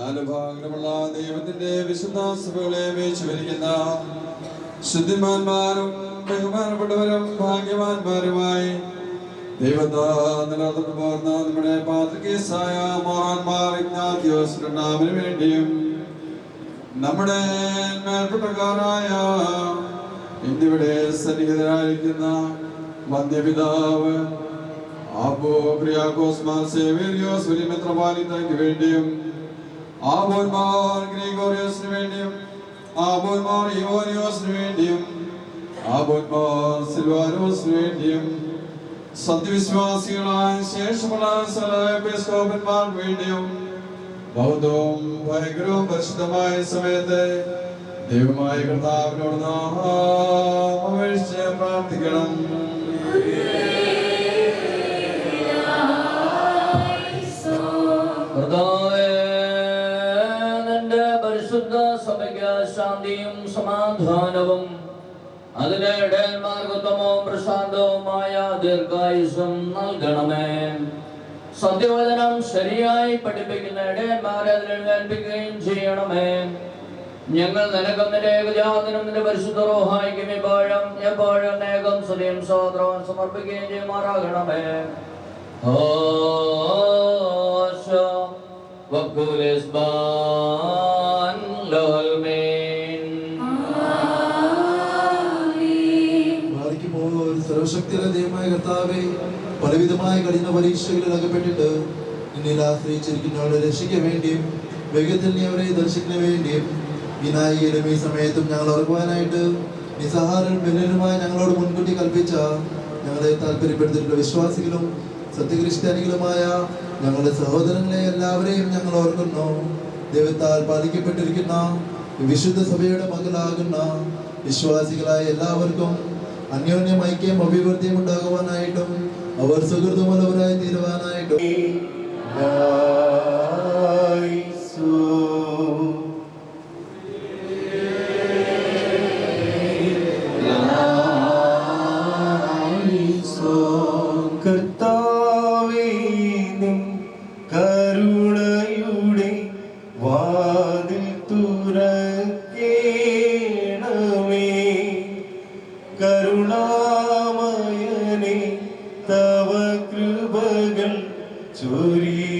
നാല് ഭാഗങ്ങളുമുള്ള ദൈവത്തിന്റെ വിശുദ്ധ സഭകളെ വീഴ്ചവരിക്കുന്ന ശുദ്ധിമാന്മാരും ബഹുമാനപ്പെട്ടവരും ഭാഗ്യവാന്മാരുമായി ദൈവത്താ നിലനിർന്നു പോർന്ന നമ്മുടെ പാത്രികേസായ മഹാന്മാർ ഇഗ്നാത്യോസ് രണ്ടാമന് വേണ്ടിയും നമ്മുടെ മേൽപ്പെട്ടക്കാരായ ഇന്നിവിടെ സന്നിഹിതരായിരിക്കുന്ന വന്ധ്യപിതാവ് ആബോക്രിയാക്കോസ് മാർ സേവേരിയോസ് വലിയ മെത്രാപ്പോലീത്തയ്ക്ക് വേണ്ടിയും ആബോന്മാർ ഗ്രിഗോറിയോസിന് വേണ്ടിയും ആബോന്മാർ ഇവോനിയോസിന് വേണ്ടിയും ആബോന്മാർ സിൽവാനോസിന് വേണ്ടിയും സത്യവിശ്വാസികളായ ശേഷമുള്ള എപ്പിസ്കോപ്പന്മാർക്ക് വേണ്ടിയും ബൗദ്ധവും ഭയങ്കരവും പരിശുദ്ധമായ സമയത്ത് ദൈവമായ കർത്താവിനോട് നാം അപേക്ഷിച്ച് പ്രാർത്ഥിക്കണം. നിന്റെ പരിശുദ്ധ സഭയ്ക്ക് ശാന്തിയും സമാധാനവും അതിന്റെ ഇടയന്മാർഗത്വവും പ്രശാന്തവുമായ ദീർഘായുസ്സും നൽകണമേ. സത്യവചനം ശരിയായി പഠിപ്പിക്കുന്ന ഇടയന്മാരെ അതിലേൽപ്പിക്കുകയും ചെയ്യണമേ. ഞങ്ങൾ നിനക്കും നിന്റെ ഏകജാതനും നിന്റെ പരിശുദ്ധ റൂഹായിക്കും എപ്പോഴും അനേകം സ്തുതിയും സ്തോത്രവും സമർപ്പിക്കുകയും ചെയ്യുമാറാകണമേ. സർവശക്തിയുള്ള ദൈവമായ കർത്താവേ, പലവിധമായ കഠിന പരീക്ഷകളിൽ അകപ്പെട്ടിട്ട് നിന്നിൽ ആശ്രയിച്ചിരിക്കുന്നവരുടെ രക്ഷയ്ക്ക് വേണ്ടിയും വേഗത്തിൽ നീ അവരെ ദർശിക്കുന്ന വേണ്ടിയും ഈ നായികയിലും ഈ സമയത്തും ഞങ്ങൾ ഓർക്കുവാനായിട്ട് നിസ്സഹാരനും ബലനുമായി ഞങ്ങളോട് മുൻകൂട്ടി കൽപ്പിച്ച ഞങ്ങളെ താല്പര്യപ്പെടുത്തിയിട്ടുള്ള വിശ്വാസികളും സത്യക്രിസ്ത്യാനികളുമായ ഞങ്ങളുടെ സഹോദരങ്ങളെ എല്ലാവരെയും ഞങ്ങൾ ഓർക്കുന്നു. ദൈവത്താൽ പാലിക്കപ്പെട്ടിരിക്കുന്ന വിശുദ്ധ സഭയുടെ മകളാകുന്ന വിശ്വാസികളായ എല്ലാവർക്കും അന്യോന്യം ഐക്യം അഭിവൃദ്ധിയും ഉണ്ടാകുവാനായിട്ടും അവർ സുഹൃത്തുമുള്ളവരായി തീരുവാനായിട്ടും കർത്താവേ, നിൻ കരുണയുടെ വാതിൽ തുറക്കേണമേ. കരുണാമയനേ, തവ കൃപകൾ ചൊരിയണമടിയാരിൽ.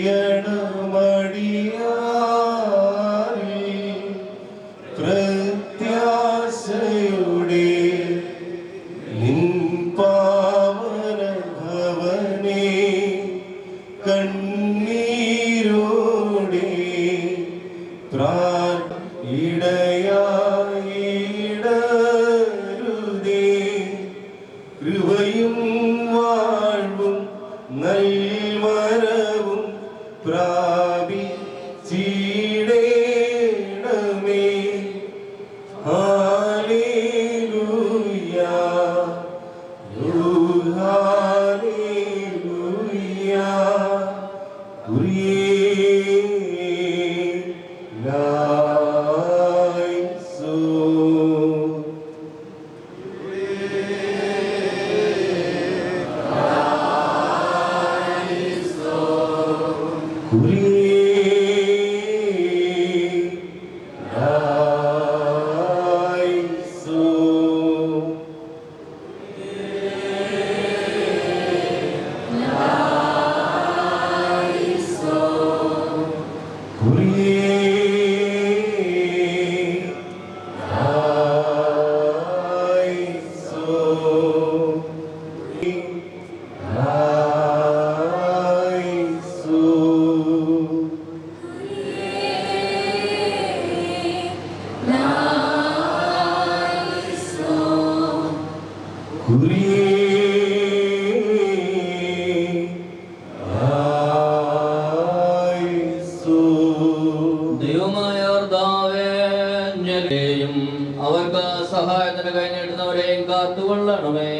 പ്രത്യാശയുടെ നിൻ പാവന ഭവനേ, കണ്ണീരോടെ ഇടയായിടരുതേ. കൃപയും വാഴ്വും നൽവരവും പ്രാപിച്ചിടേണമേ. Hallelujah, hallelujah. ദൈവമായ കർത്താവേ, ഞങ്ങളെയും അവർക്ക് സഹായത്തിന് കഴിഞ്ഞിടുന്നവരെയും കാത്തുകൊള്ളണമേ.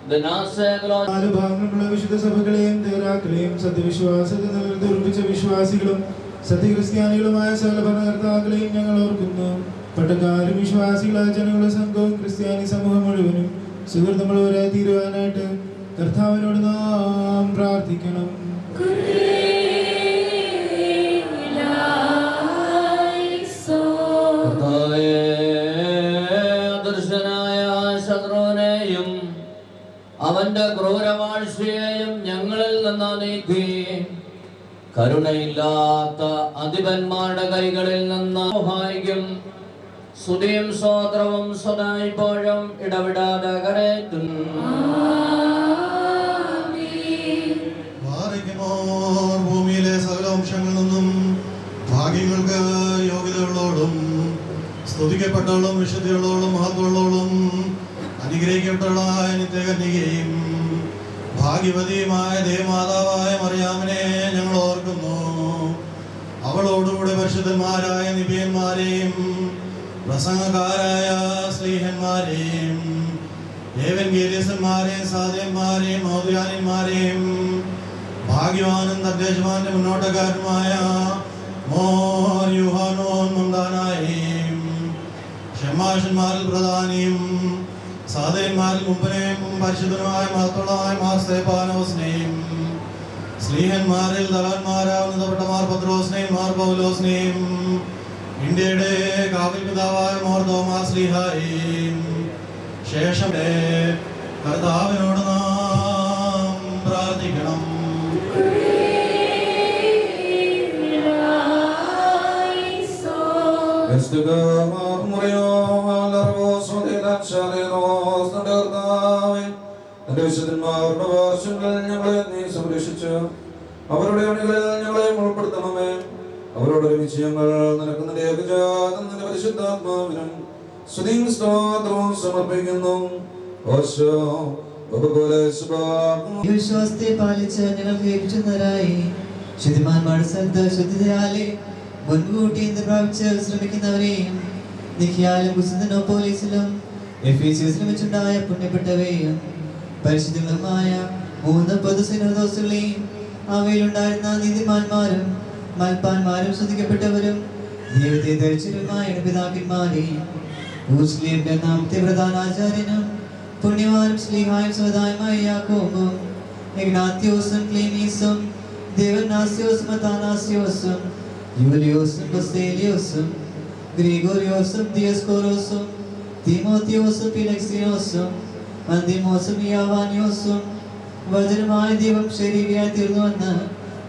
നാല് ഭാഗങ്ങളുള്ള വിശുദ്ധ സഭകളെയും തേരാക്കളെയും സത്യവിശ്വാസത്തിൽ നിലനിർത്തിച്ച വിശ്വാസികളും സത്യക്രിസ്ത്യാനികളുമായ സകല ഭരണകർത്താക്കളെയും ഞങ്ങൾ ഓർക്കുന്നു. പട്ടക്കാരും വിശ്വാസികളായ ജനങ്ങളുടെ സംഘവും ക്രിസ്ത്യാനി സമൂഹം മുഴുവനും സുഹൃത്തുമുള്ളവരായി തീരുവാനായിട്ട് കർത്താവിനോട് നാം പ്രാർത്ഥിക്കണം. കരുണയില്ലാത്ത അധിപന്മാരുടെ കൈകളിൽ നിന്ന് സഹായിക്കും. സ്തുതിയും സ്തോത്രവും സദാ ഇപ്പോഴും ഇടവിടാതെ കരേറ്റും. ഭൂമിയിലെ സകല വംശങ്ങളിൽ നിന്നും ഭാഗ്യങ്ങൾക്ക് യോഗ്യതകളോടും സ്തുതിക്കപ്പെട്ടവളും വിശുദ്ധിയുള്ളവളും മഹത്വമുള്ളവളും അനുഗ്രഹിക്കപ്പെട്ടവളായ നിത്യകന്യകയും ഭാഗ്യവതിയുമായ ദേവമാതാവായ മറിയാമിനെ ഞങ്ങൾ ഓർക്കുന്നു. അവളോടുകൂടെ പരിശുദ്ധന്മാരായ നിബിയന്മാരെയും പ്രസംഗക്കാരായ സ്ലീഹന്മാരെയും ഏവൻഗേലിയസന്മാരെയും സാധ്യന്മാരെയും മൗദ്യാന്യന്മാരെയും ഭാഗ്യവാനും തദ്ദേശവാന്റെ മുന്നോട്ടക്കാരനുമായ മോർ യുഹാനോൻ മുന്താനായും ഷമ്മാഷന്മാരിൽ പ്രധാനിയും സാധയന്മാരിൽ മുമ്പനെയും പരിശുദ്ധനുമായ മഹത്തുള്ളമായ മാർ സ്തേഫാനോസിനെയും സ്ലീഹന്മാരിൽ തലവന്മാരാവുന്നതപ്പെട്ട മാർ പത്രോസിനെയും മാർ പൗലോസിനെയും ഇന്ത്യയുടെ കാവൽ പിതാവായ മോർ തോമാസ് സ്ലീഹായെയും ശേഷം കർത്താവിനോട് നാം പ്രാർത്ഥിക്കണം. വിശുദ്ധന്മാരുടെ വാർഷങ്ങൾ ഞങ്ങളെ നീ സംരക്ഷിച്ച് അവരുടെ അണികളിൽ ഞങ്ങളെ ഉൾപ്പെടുത്തണമേ. അവരുടെ വിജയങ്ങൾ നിനക്ക് നിന്റെ ഏകജാതൻ നിന്റെ പരിശുദ്ധാത്മാവിനും സ്തുതിയും സ്തോത്രവും സമർപ്പിക്കുന്നു. വിശ്വാസത്തെ പാലിച്ച് ഞങ്ങൾക്ക് ഏൽപ്പിച്ചവരായി ശുദ്ധിമാന്മാരുടെ സ്ഥലത്ത് ശുദ്ധിതയാലെ മുൻകൂട്ടി പ്രാപിച്ച് ശ്രമിക്കുന്നവരെയും നിഖ്യാലും കുസുതനോപോലീസിലും എഫീസിയസിലും വെച്ചുണ്ടായ പുണ്യപ്പെട്ടവയും പരിശുദ്ധങ്ങളുമായ 3 പൊതുസിനോദോസുകളെയും അവയിലുണ്ടായിരുന്ന നീതിമാന്മാരും മൽപ്പാന്മാരും ശ്രദ്ധിക്കപ്പെട്ടവരും ദൈവത്തെ ധരിച്ചവരുമായ പിതാക്കന്മാരെയും ഊസ്ലിയുടെ നാമത്തെ പ്രധാനാചാര്യനും പുണ്യവാനും സ്ലീഹായും സ്വതായുമായ യാക്കോബും ഇഗ്നാത്യോസും ക്ലീമീസും ദേവനാസ്യോസും അതാനാസ്യോസും യൂലിയോസും ബസേലിയോസും ഗ്രിഗോറിയോസും ദിയസ്കോറോസും തിമോത്തിയോസും ഫിലക്സിയോസും അന്തിമോസും യാവാനിയോസും വചനമായ ദൈവം ശരീരയായി തീർന്നുവെന്ന്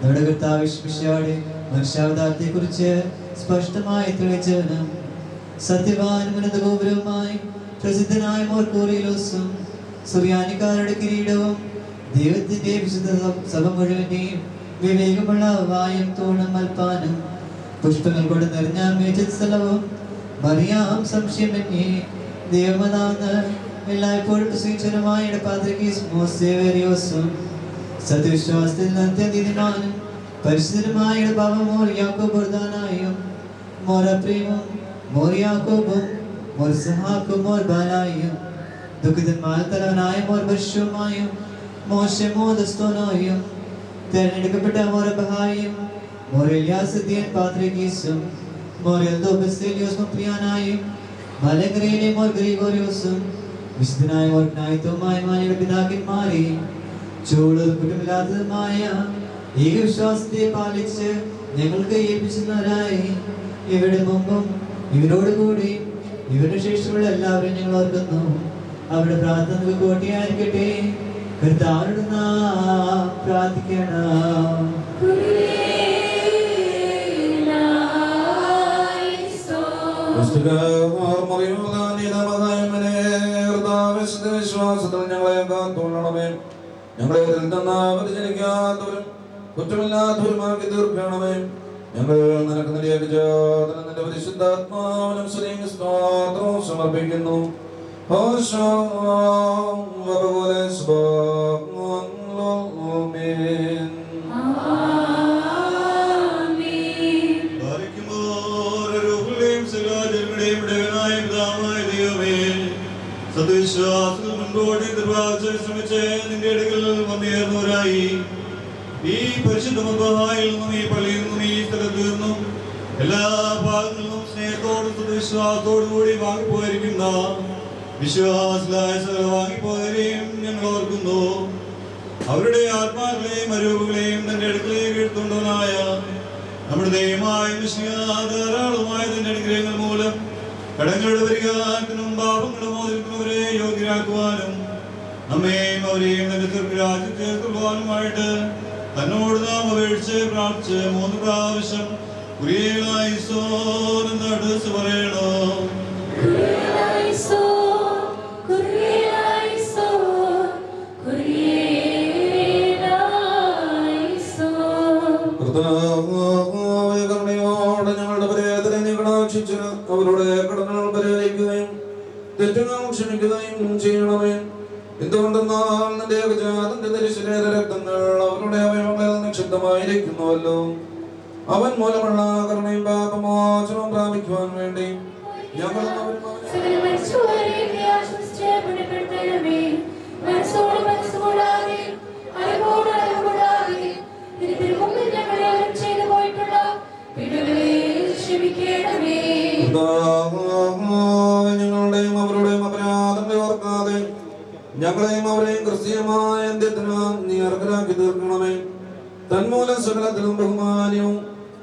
നമ്മുടെ കർത്താവ് വിശ്വസിച്ചാടെ മനുഷ്യാവതാരത്തെ കുറിച്ച് സ്പഷ്ടമായി തെളിയിച്ചവനും സത്യവാനും ഉന്നതഗോപുരവുമായി പ്രസിദ്ധനായ മോർക്കോറിയലോസും സുറിയാനിക്കാരുടെ കിരീടവും ദൈവത്തിന്റെ വിശുദ്ധ സഭ മുഴുവനെയും വിവേകമുള്ള വായും തൂണും മൽപ്പാനും പുഷ്പങ്ങൾ കൊണ്ട് നിറഞ്ഞ മേച്ച സ്ഥലവും മറിയാം സംശയമന്യേ ദൈവമതാന്ന് എല്ലായ്പ്പോഴും പ്രസംഗിച്ചവരുമായ പാത്രികീസ്മോസേവരിയോസും സത്യവിശ്വാസത്തിൽ അത്യനീതിമാനും പരിശുദ്ധനുമായ പാപമോർ യാക്കോബോർദാനായും മോറപ്രീമും മോർ യാക്കോബും മോർ സഹാക്കും മോർ ബാലായും ദുഃഖിതന്മാർ തലവനായ മോർ ബർഷുമായും മോശമോദസ്തോനായും തെരഞ്ഞെടുക്കപ്പെട്ട മോറബഹായും മോറെല്യാസദ്യൻ പാത്രികീസും മോറെൽദോ ബസേലിയോസ് മുപ്രിയാനായും മലങ്കരയിലെ മോർ ഗ്രിഗോറിയോസും വിശുദ്ധനായ മോർ ജ്ഞായിത്വമായ മാനിയുടെ പിതാക്കന്മാരെയും ചൂടും കുറ്റമില്ലാത്തതുമായ ഏകവിശ്വാസത്തെ പാലിച്ച് ഞങ്ങൾക്ക് ഏൽപ്പിച്ചവരായി ഇവിടെ മുമ്പും ഇവരോട് കൂടി ഇവരുടെ ശേഷമുള്ള എല്ലാവരും ഞങ്ങൾ ഓർക്കുന്നു. അവരുടെ പ്രാർത്ഥന കോട്ടിയായിരിക്കട്ടെ. കർത്താവിനോട് നാം പ്രാർത്ഥിക്കണം. വിശ്വാസത്തിൽ ഞങ്ങളെ കാത്തുകൊള്ളണമേ. ഞങ്ങളെ വ്യതിചലിക്കാത്തവരും കുറ്റമില്ലാത്തവരുമാക്കി തീർക്കണമേ. ഞങ്ങൾ നിനക്ക് നിന്റെ പരിശുദ്ധാത്മാവിനും സ്തോത്രവും സമർപ്പിക്കുന്നു. സത്യവിശ്വാസത്തിൽ മുൻപോട്ട് ശ്രമിച്ച് നിന്റെ ഇടയിൽ വന്നേർന്നവരായി ഈ പരിശുദ്ധ മദ്ബഹായിൽ നിന്നും ഈ പള്ളിയിൽ നിന്നും ഈ സ്ഥലത്ത് നിന്നും എല്ലാ ഭാഗങ്ങളിൽ നിന്നും സ്നേഹത്തോടും സത്യവിശ്വാസത്തോടും കൂടി വാങ്ങിപ്പോയിരിക്കുന്ന വിശ്വാസിലായ സകല വാങ്ങിപ്പോയവരെയും ഞങ്ങൾ ഓർക്കുന്നു. അവരുടെ ആത്മാക്കളെയും അരൂപങ്ങളെയും തന്റെ അടുക്കളയിലേക്ക് എടുത്തുകൊണ്ടവനായ നമ്മുടെ ദൈവമായ ധാരാളമായ തന്റെ അനുഗ്രഹങ്ങൾ മൂലം കടങ്ങളുടെ പരിഹാരത്തിനും പാപങ്ങളുടെ മോചനത്തിനുവരെ യോഗ്യരാക്കുവാനും നമ്മെയും അവരെയും തന്റെ രാജ്യത്ത് ചേർക്കുവാനുമായിട്ട് തന്നോട് നാം അപേക്ഷിച്ച് പ്രാർത്ഥിച്ച് 3 പ്രാവശ്യം കുരിയേലായിസോൻ എന്ന് അടുത്ത് പറയണോ. കരുണയോടെ ഞങ്ങളുടെ പരേതരെ നീ കടാക്ഷിച്ച് അവരുടെ കടങ്ങൾ പരിഹരിക്കുകയും തെറ്റുകൾ ക്ഷമിക്കുകയും ചെയ്യണമേ. എന്തുകൊണ്ടെന്നാൽ നിന്റെ ഏകജാതന്റെ ദരിശിലേത രക്തങ്ങൾ അവരുടെ അവയവങ്ങളിൽ നിക്ഷിപ്തമായിരിക്കുന്നുവല്ലോ. അവൻ മൂലമുള്ള കരുണയും പാപമോചനവും പ്രാപിക്കുവാൻ വേണ്ടി ഞങ്ങൾ ഞങ്ങളുടെയും അവരുടെയും അപരാധങ്ങളെ ഓർക്കാതെ ഞങ്ങളെയും അവരെയും ക്രിസ്തീയമായ അന്ത്യത്തിന് നീ അർഹരാക്കി തീർക്കണമേ. തന്മൂലം സകലത്തിലും ബഹുമാനവും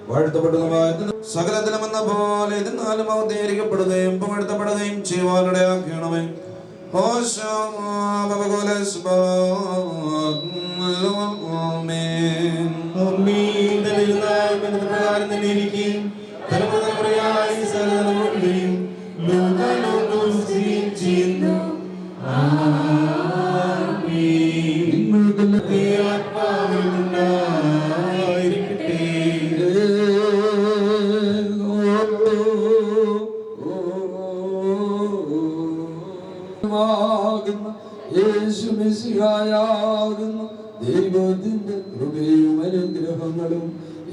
വാഴ്ത്തപ്പെടുന്നതുമായ സകലത്തിലും എന്ന പോലെ ഇതിനാലും അവതരിക്കപ്പെടുകയും പുകഴ്ത്തപ്പെടുകയും ചെയ്യുവാനിടയാക്കണമേ. ദൈവത്തിന്റെ കൃപയും അനുഗ്രഹങ്ങളും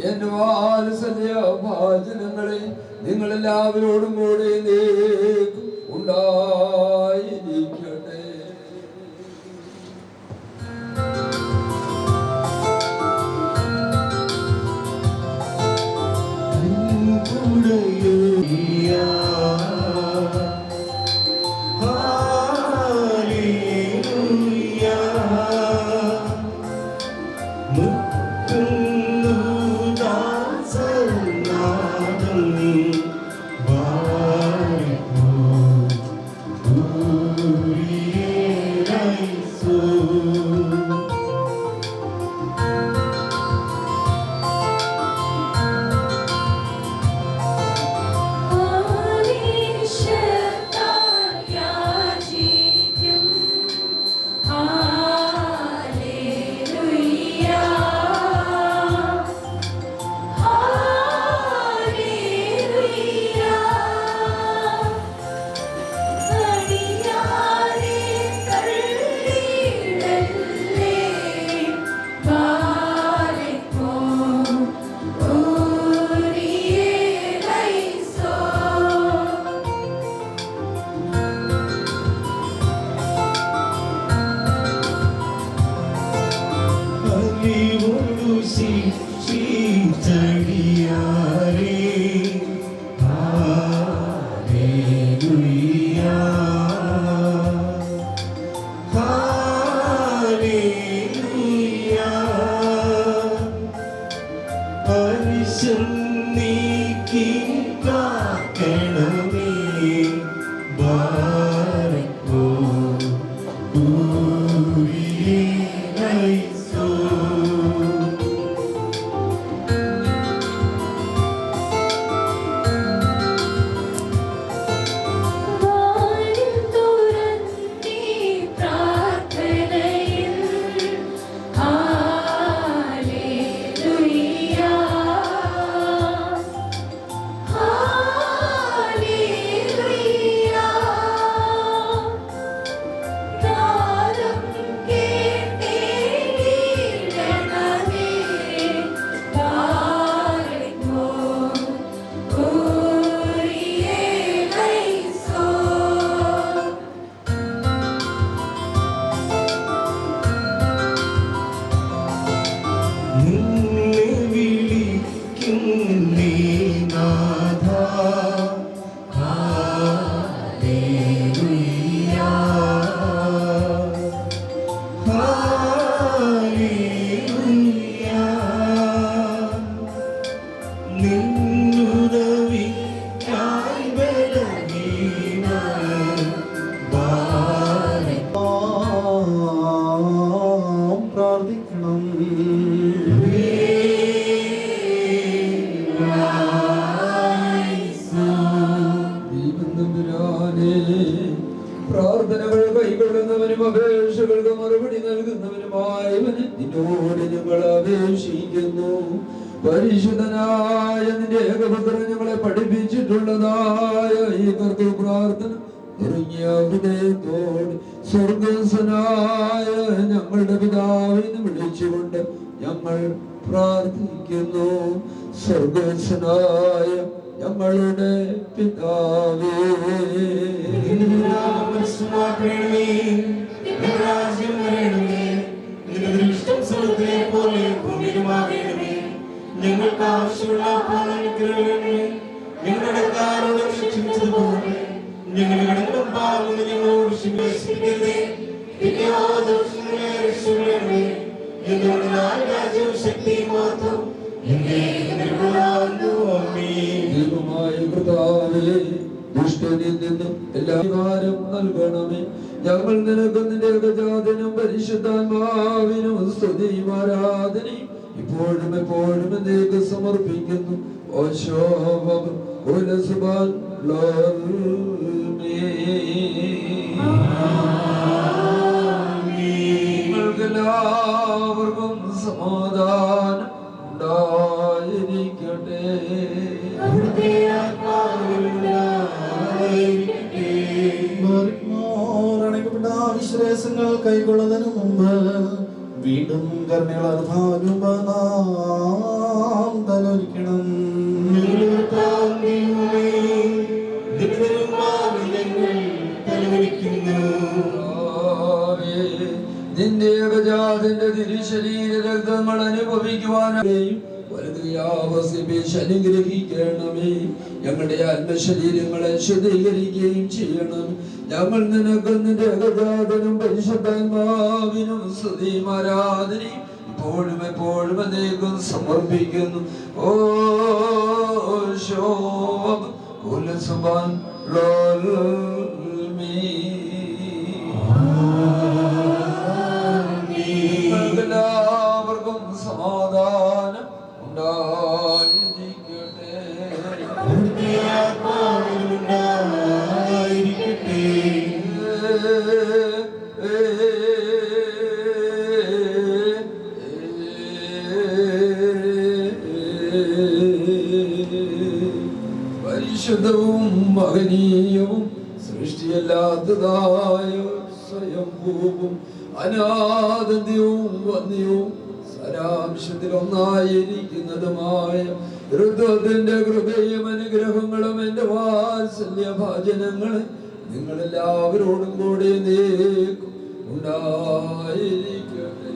എന്റെ വാത്സല്യ ഭാചനങ്ങളെ നിങ്ങളെല്ലാവരോടും കൂടെ ഉണ്ടായിരിക്കട്ടെ. പ്രാർത്ഥിക്കണം. പരിശുദ്ധനായ നിന്റെ ഏകപുത്രൻ ഞങ്ങളെ പഠിപ്പിച്ചിട്ടുള്ളതായ ഈ കർത്തൃ പ്രാർത്ഥന തുടങ്ങിയ ഹൃദയത്തോട് സ്വർഗസ്വനായ ഞങ്ങളുടെ പിതാവിനെ വിളിച്ചുകൊണ്ട് ഞങ്ങൾ പ്രാർത്ഥിക്കുന്നു. സ്വർഗസ്വനായ ഞങ്ങളുടെ പിതാവേ, ഞങ്ങൾക്ക് ആവശ്യമുള്ള ഞങ്ങളുടെ കാരണങ്ങൾ ശിക്ഷിച്ചതുപോലെ ഞങ്ങളുടെ കടങ്ങളും പാപങ്ങളും ഞങ്ങളോട് ശിക്ഷിക്കരുതേ. രാജ്യവും ശക്തിയും മാത്രം ദൈവമായ കർത്താവേ, ദുഷ്ടനിൽ നിന്നും എല്ലാ അധികാരം നൽകണമേ. ഞങ്ങൾ നിനക്ക് നിന്റെ ഏകജാതനും പരിശുദ്ധാത്മാവിനും സ്തുതിയും ആരാധനയും ഇപ്പോഴും എപ്പോഴും എന്നേക്ക് സമർപ്പിക്കുന്നു. എല്ലാവർക്കും സമാധാനം ഉണ്ടായിരിക്കട്ടെ. വിശ്വാസങ്ങൾ കൈക്കൊള്ളുന്നതിന് മുമ്പ് വീണ്ടും കരുണകൾ തലോരിക്കണം. നിന്റെ ഏകജാതന്റെ തിരുശരീര രക്തങ്ങൾ അനുഭവിക്കുവാനും അനുഗ്രഹിക്കണമേ. ഞങ്ങളുടെ ആത്മശരീരങ്ങളെ ശുദ്ധീകരിക്കുകയും ചെയ്യണം. ഞങ്ങൾ നിനക്ക് നിന്റെ ഏകജാതനും പരിശുദ്ധാത്മാവിനും സ്തുതിയും ആരാധനയും ഇപ്പോഴും എപ്പോഴും എന്നേക്കും സമർപ്പിക്കുന്നു. ഓ ശോഭ എല്ലാവർക്കും സമാധാനം ഉണ്ടായിരിക്കട്ടെ. പരിശുദ്ധവും മഹനീയവും സൃഷ്ടിയല്ലാത്തതായ സ്വയംഭൂവും അനാദന്യവും വന്യവും സാരാംശത്തിൽ ഒന്നായിരിക്കുന്നതുമായ ഋതുവിന്റെ കൃപയും അനുഗ്രഹങ്ങളും എന്റെ വാത്സല്യ ഭാജനങ്ങളെ നിങ്ങളെല്ലാവരോടും കൂടി നീക്കും ഉണ്ടായിരിക്കട്ടെ.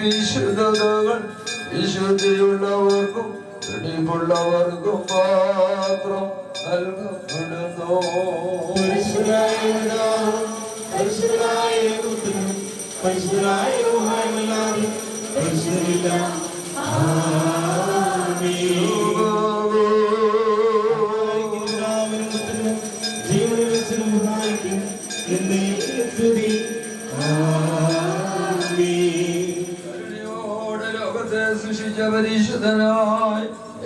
വിശുദ്ധതകൾ വിശുദ്ധിയുള്ളവർക്കും വെടിപ്പുള്ളവർക്കും മാത്രം നൽകപ്പെടുന്നു. ലോകത്തെ സൃഷ്ടിച്ച പരിശുദ്ധനായ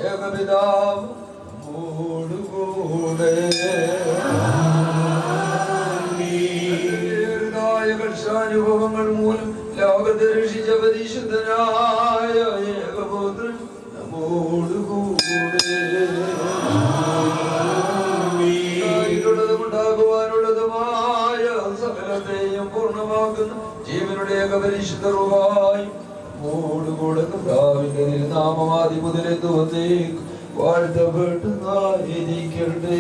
ഏകപിതാവ് കൂടെ കർഷാനുഭവങ്ങൾ മൂലം ലോകത്തെ രക്ഷിച്ച പരിശുദ്ധനായ ഏകപുത്രൻ നമ്മോടുകൂടെ ഉണ്ടാകുവാനുള്ളതുമായ സകലത്തെയും പൂർണ്ണമാക്കുന്ന ജീവനുടെ ഏകപരിശുദ്ധ റൂഹായി നമ്മോടുകൂടെ കർത്താവിന്റെ നാമമാദി മുതലേ തോന്നേക്കും വാഴ്ത്തപ്പെട്ടുന്നായിരിക്കട്ടെ.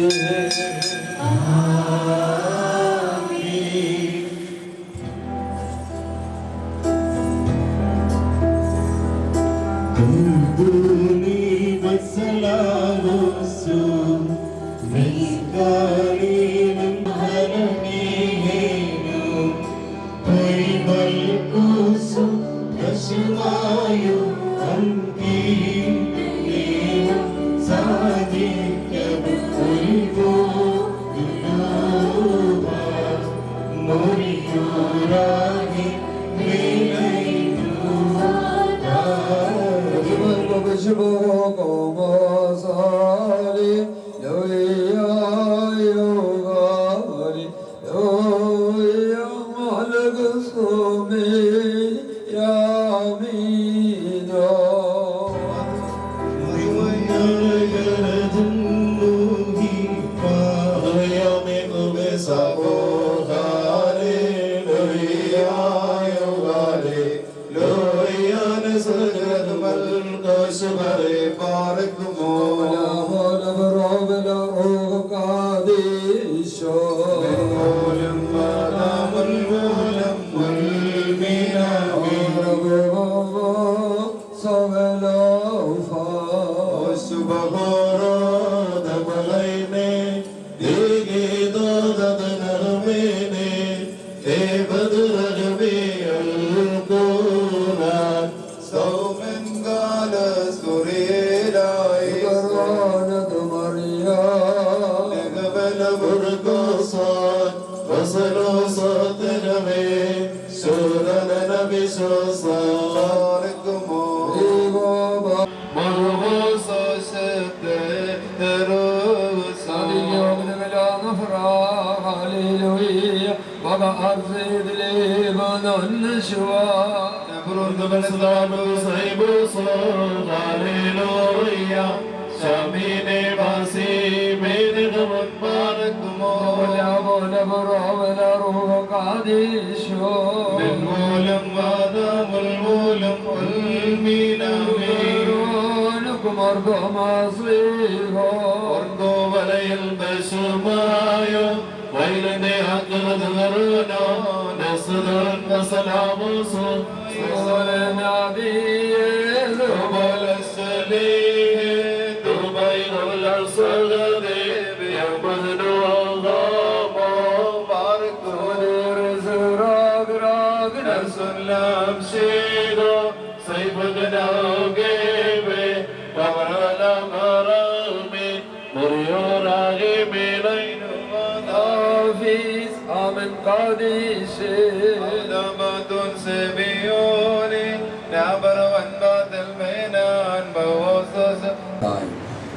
como sali loya yogali loya malak sume yamino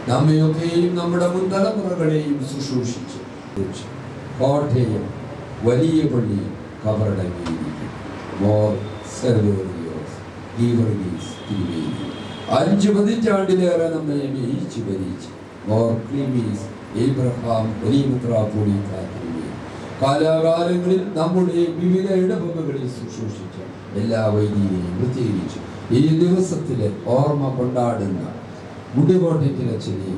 നമ്മയൊക്കെയും നമ്മുടെ മുൻതലമുറകളെയും ശുശ്രൂഷിച്ചു കോട്ടയം വലിയ പള്ളിയും കബറടങ്ങിയിരിക്കും. മോർ സെർവേറിയോസ് ഗീവർഗീസ് തിരുമേനി 5 പതിറ്റാണ്ടിലേറെ നമ്മെ മേയിച്ചു ഭരിച്ചു. മോർ ക്ലീമീസ് ഏബ്രഹാം വലിയമുത്രാപോളീത്ത തിരുമേനി കാലാകാലങ്ങളിൽ നമ്മുടെ വിവിധ ഇടവകകളിൽ ശുശ്രൂഷിച്ച എല്ലാ വൈദികരെയും പ്രത്യേകിച്ചു ഈ ദിവസത്തിലെ ഓർമ്മ കൊണ്ടാടുന്ന മുടികോട്ടയ്ക്കലച്ചനെ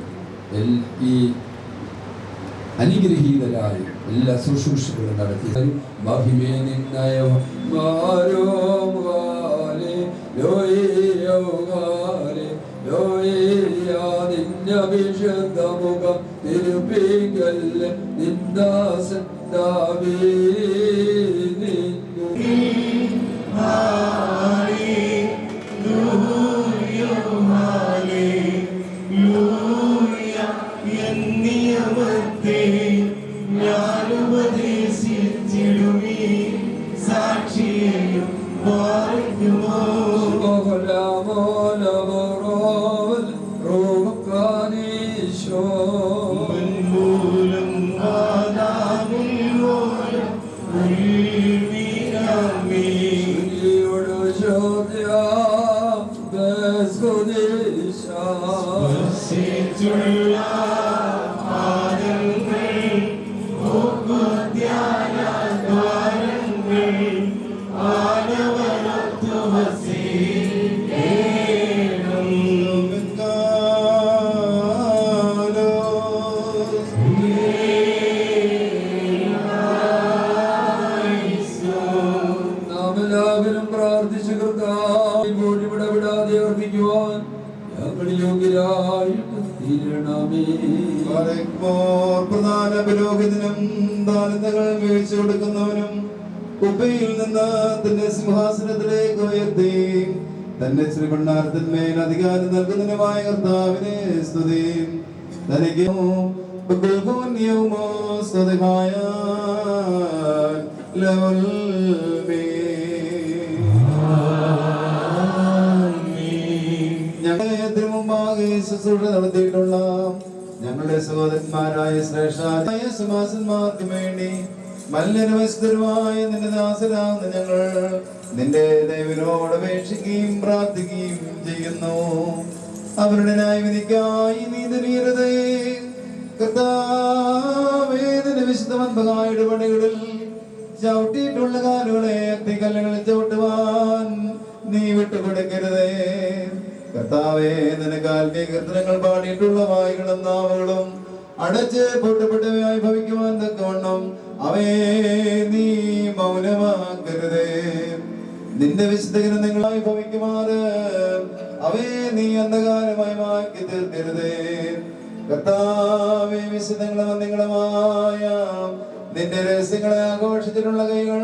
ഈ അനുഗ്രഹീതരായ എല്ലാ ശുശ്രൂഷകളും നടത്തി മഹിമേ നിന്നയം നിന്നഭിഷന്തമുഖം തിരുപ്പിക്കല്ല നിന്ദാസൻ പ്രധാന പുരോഹിതനും ദാനങ്ങൾ വീഴ്ച കൊടുക്കുന്നവനും കുപ്പയിൽ നിന്ന് തന്റെ സിംഹാസനത്തിലേക്ക് ഉയർത്തി തന്റെ ശ്രീമണ്ണാരത്തിന്മേൽ അധികാരം നൽകുന്നതിനുമായ കർത്താവിനെ സ്തുതി. തനിക്ക് ഞങ്ങളെ ദൈവത്തിന് മുമ്പാകെ ശുശ്രൂഷ നടത്തിയിട്ടുള്ള ഞങ്ങളുടെ സഹോദരന്മാരായ ശ്രേഷ്ഠായ സമാസന്മാർക്ക് വേണ്ടി മല്ലനവസ്തരുമായ നിന്റെ ദാസരാകുന്ന ഞങ്ങൾ നിന്റെ ദൈവനോട് അപേക്ഷിക്കുകയും പ്രാർത്ഥിക്കുകയും ചെയ്യുന്നു. അവരുടെ ന്യായവിധിക്കായി നീ തിരിയരുതേ കർത്താവേ. നിന്റെ വിശുദ്ധമായ ഇടപെടലുകളിൽ ചവിട്ടിയിട്ടുള്ള കാലുകളെ അഗ്നിക്കല്ലുകളിൽ ചവിട്ടുവാൻ നീ വിട്ടുകൊടുക്കരുതേ കർത്താവേ. നിനക്ക് ആത്മീയ കീർത്തനങ്ങൾ പാടിയിട്ടുള്ള വായുകളും നാവുകളും അടച്ച് പൊട്ടപ്പെട്ടവയായി ഭവിക്കുവാൻ തക്കവണ്ണം അവയെ നീ മൗനമാക്കരുതേ. നിന്റെ വിശുദ്ധ ഗ്രന്ഥങ്ങളായി ഭവിക്കുമാറ് അവയെ നീ അന്ധകാരമായി മാറ്റി തീർക്കരുതേ കർത്താവേ. വിശുദ്ധങ്ങളും നിങ്ങളുമായ നിന്റെ രഹസ്യങ്ങളെ ആഘോഷിച്ചിട്ടുള്ള കൈകൾ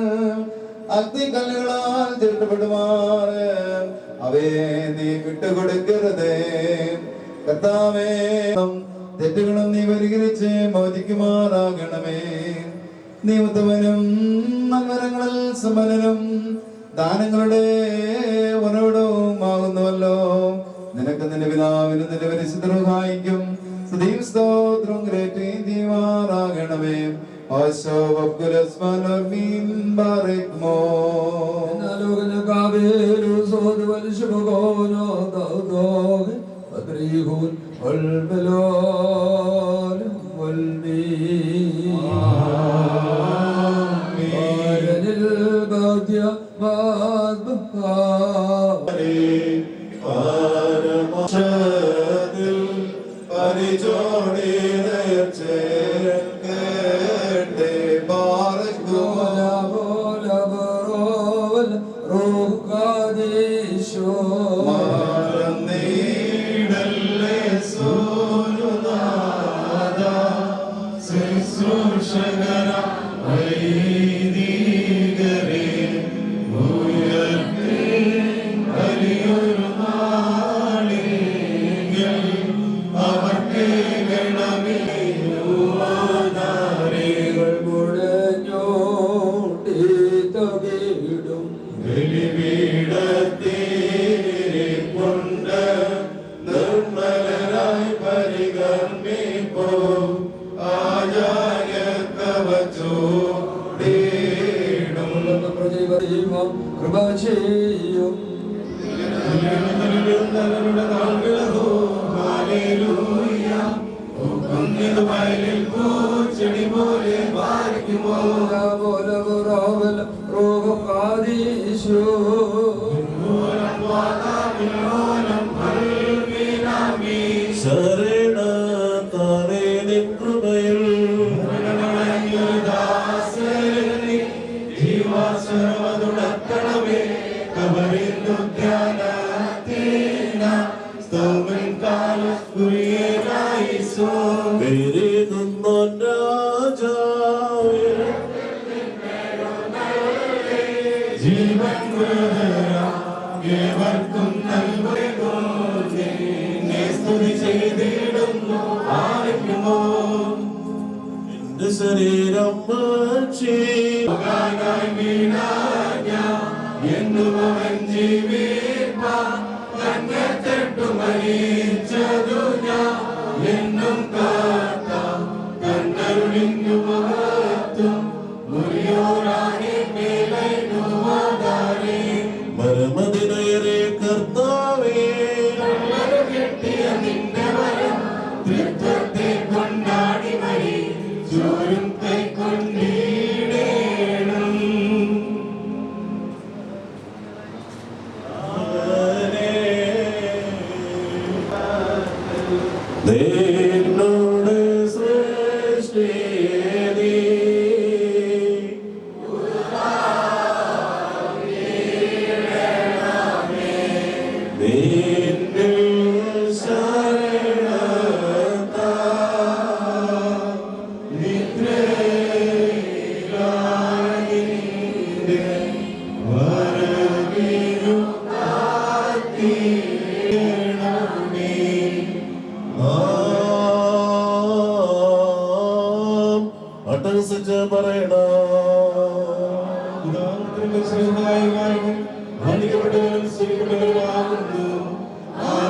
അഗ്നിക്കല്ലുകളാൽ തീർക്കപ്പെടുമാറ് അവയെ നീ വിട്ടുകൊടുക്കരുതേ കർത്താവേ. തെറ്റുകളും നീ പരിഹരിച്ച് മോചിക്കുമാറാകണമേ. നീ ഉത്തമനും നൽവരങ്ങളിൽ സമ്പന്നനും ദാനങ്ങളുടെ ഉറവിടവുമാകുന്നുവല്ലോ. നിനക്ക് നിന്റെ പിതാവിനും നിന്റെ പരിശുദ്ധ റൂഹായിക്കും സ്തുതിയും സ്തോത്രവും കരേറ്റുകയും ചെയ്യുമാറാകണമേ.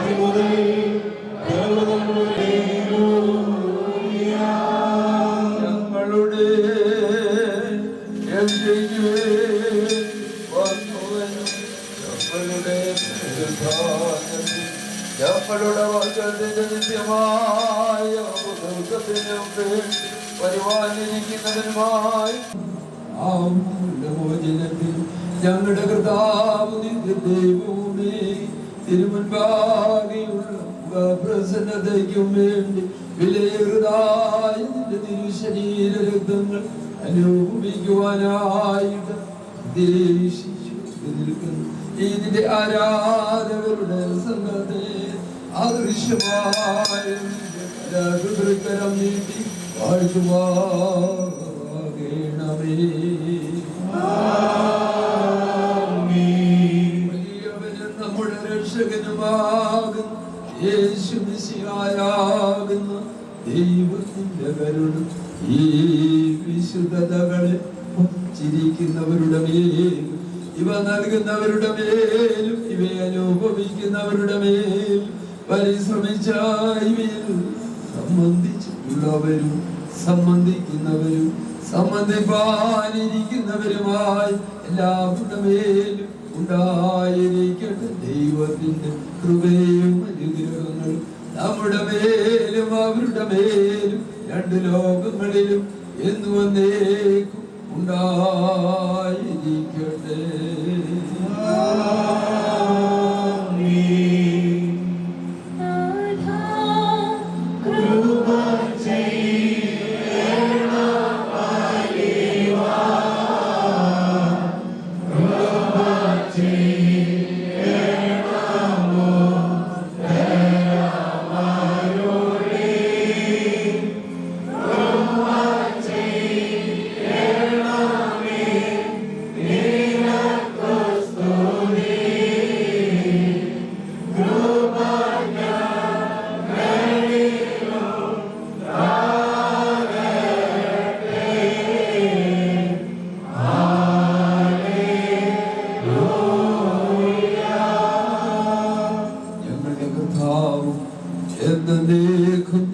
ആദ്യം മുതൽ ഞങ്ങളുടെ ഞങ്ങളുടെ വർഗത്തിന്റെ നിത്യമായ പരിപാലിക്കുന്നതിനുമായി മോചനത്തിൽ ഞങ്ങളുടെ കർത്താവ് നിന്റെ ദൈവമേ തിരുമുൻപാകെയുള്ള പ്രസന്നതയ്ക്കും വേണ്ടി വിലയേറുതായ നിന്റെ തിരുശരീര രക്തങ്ങൾ അനുഭവിക്കുവാനായിട്ട് ഉദ്ദേശിച്ചു നിൽക്കുന്നു. ഈ നിന്റെ ആരാധകരുടെ സംഘത്തെ അദൃശ്യമായ കരം നീട്ടി വാഴ്ത്തുവാകണമേ. വലിയവനും നമ്മുടെ രക്ഷകനുമാകുന്ന യേശു മിശിഹായാകുന്ന ദൈവത്തിന്റെ കരുണ ഈ വിശുദ്ധതകളെ ചിരിക്കുന്നവരുടെ മേലും ഇവ നൽകുന്നവരുടെ മേലും ഇവയെ അനുഭവിക്കുന്നവരുടെ മേലും പരിശ്രമിച്ച ഇവയിൽ സംബന്ധിച്ചിട്ടുള്ളവരും സംബന്ധിക്കുന്നവരും സംബന്ധിപ്പാനിരിക്കുന്നവരുമായി എല്ലാവരുടെ മേലും ഉണ്ടായിരിക്കട്ടെ ദൈവത്തിന്റെ കൃപയും അനുഗ്രഹങ്ങളും നമ്മുടെ മേലും അവരുടെ മേലും രണ്ട് ലോകങ്ങളിലും എന്നു വന്നേക്കും ഉണ്ടായിരിക്കട്ടെ.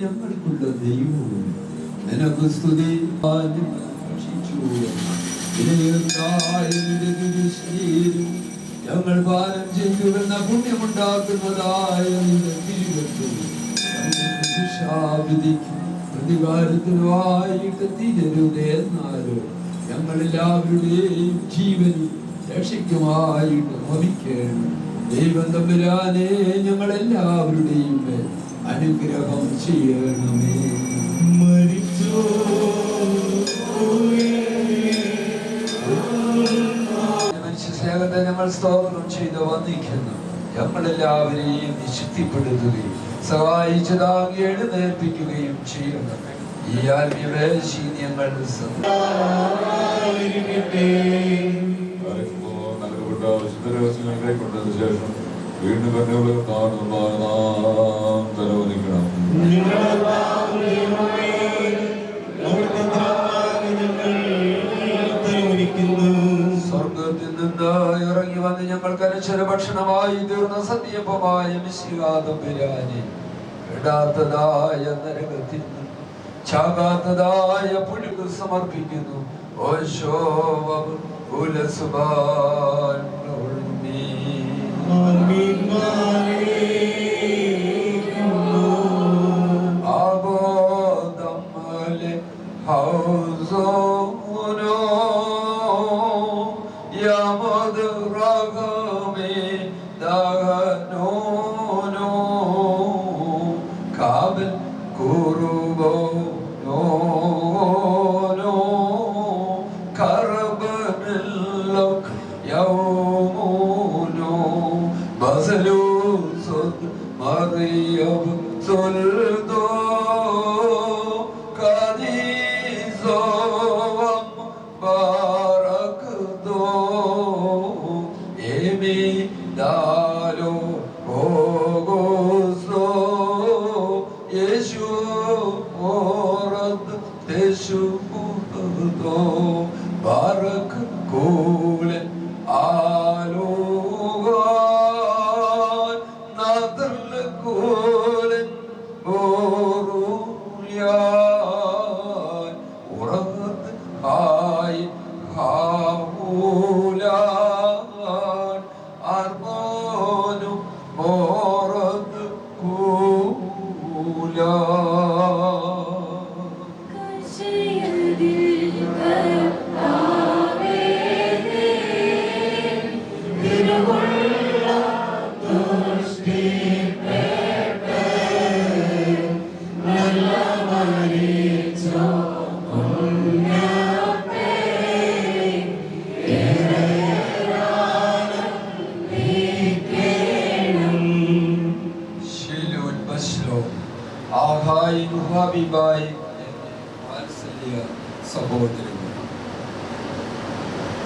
ഞങ്ങൾക്കുള്ള ദൈവവും നിനക്ക് സ്തുതി ഞങ്ങൾ പാലം ചെയ്യുന്ന പുണ്യമുണ്ടാക്കുന്നതായ ശിക്ഷാവിധിക്കും പ്രതികാരത്തിനുമായിട്ട് തീരരുത് എന്നാലോ ഞങ്ങളെല്ലാവരുടെയും ജീവനും രക്ഷയ്ക്കുമായിട്ട് ഭവിക്കണം. ദൈവം തമ്പുരാനെ ഞങ്ങളെല്ലാവരുടെയും മേൽ അനുഗ്രഹം ചെയ്യണമേ. മനുഷ്യസ്നേഹത്തെ ഞങ്ങൾ സ്തോത്രം ചെയ്ത് വന്നിരിക്കുന്നു. ഞങ്ങളെല്ലാവരെയും ശക്തിപ്പെടുത്തുകയും സഹായിച്ചു താങ്ങി എഴുന്നേൽപ്പിക്കുകയും ചെയ്യണമേ. ഈ ആത്മീയവേശി ഞങ്ങൾ കൊണ്ടതിനു ശേഷം വീണ്ടും കണ്ണുകൾ നാം തലവനിക്കണം. സ്വർഗത്തിൽ നിന്ന് ഇറങ്ങി വന്ന് ഞങ്ങൾക്ക് അനശ്വര ഭക്ഷണമായി തീർന്ന സത്യപമായ മിശിഹാതമ്പുരാനെ ഇടാത്തതായ നരകത്തിൽ നിന്ന് ചാകാത്തതായ പുഴുക്ക് സമർപ്പിക്കുന്നു.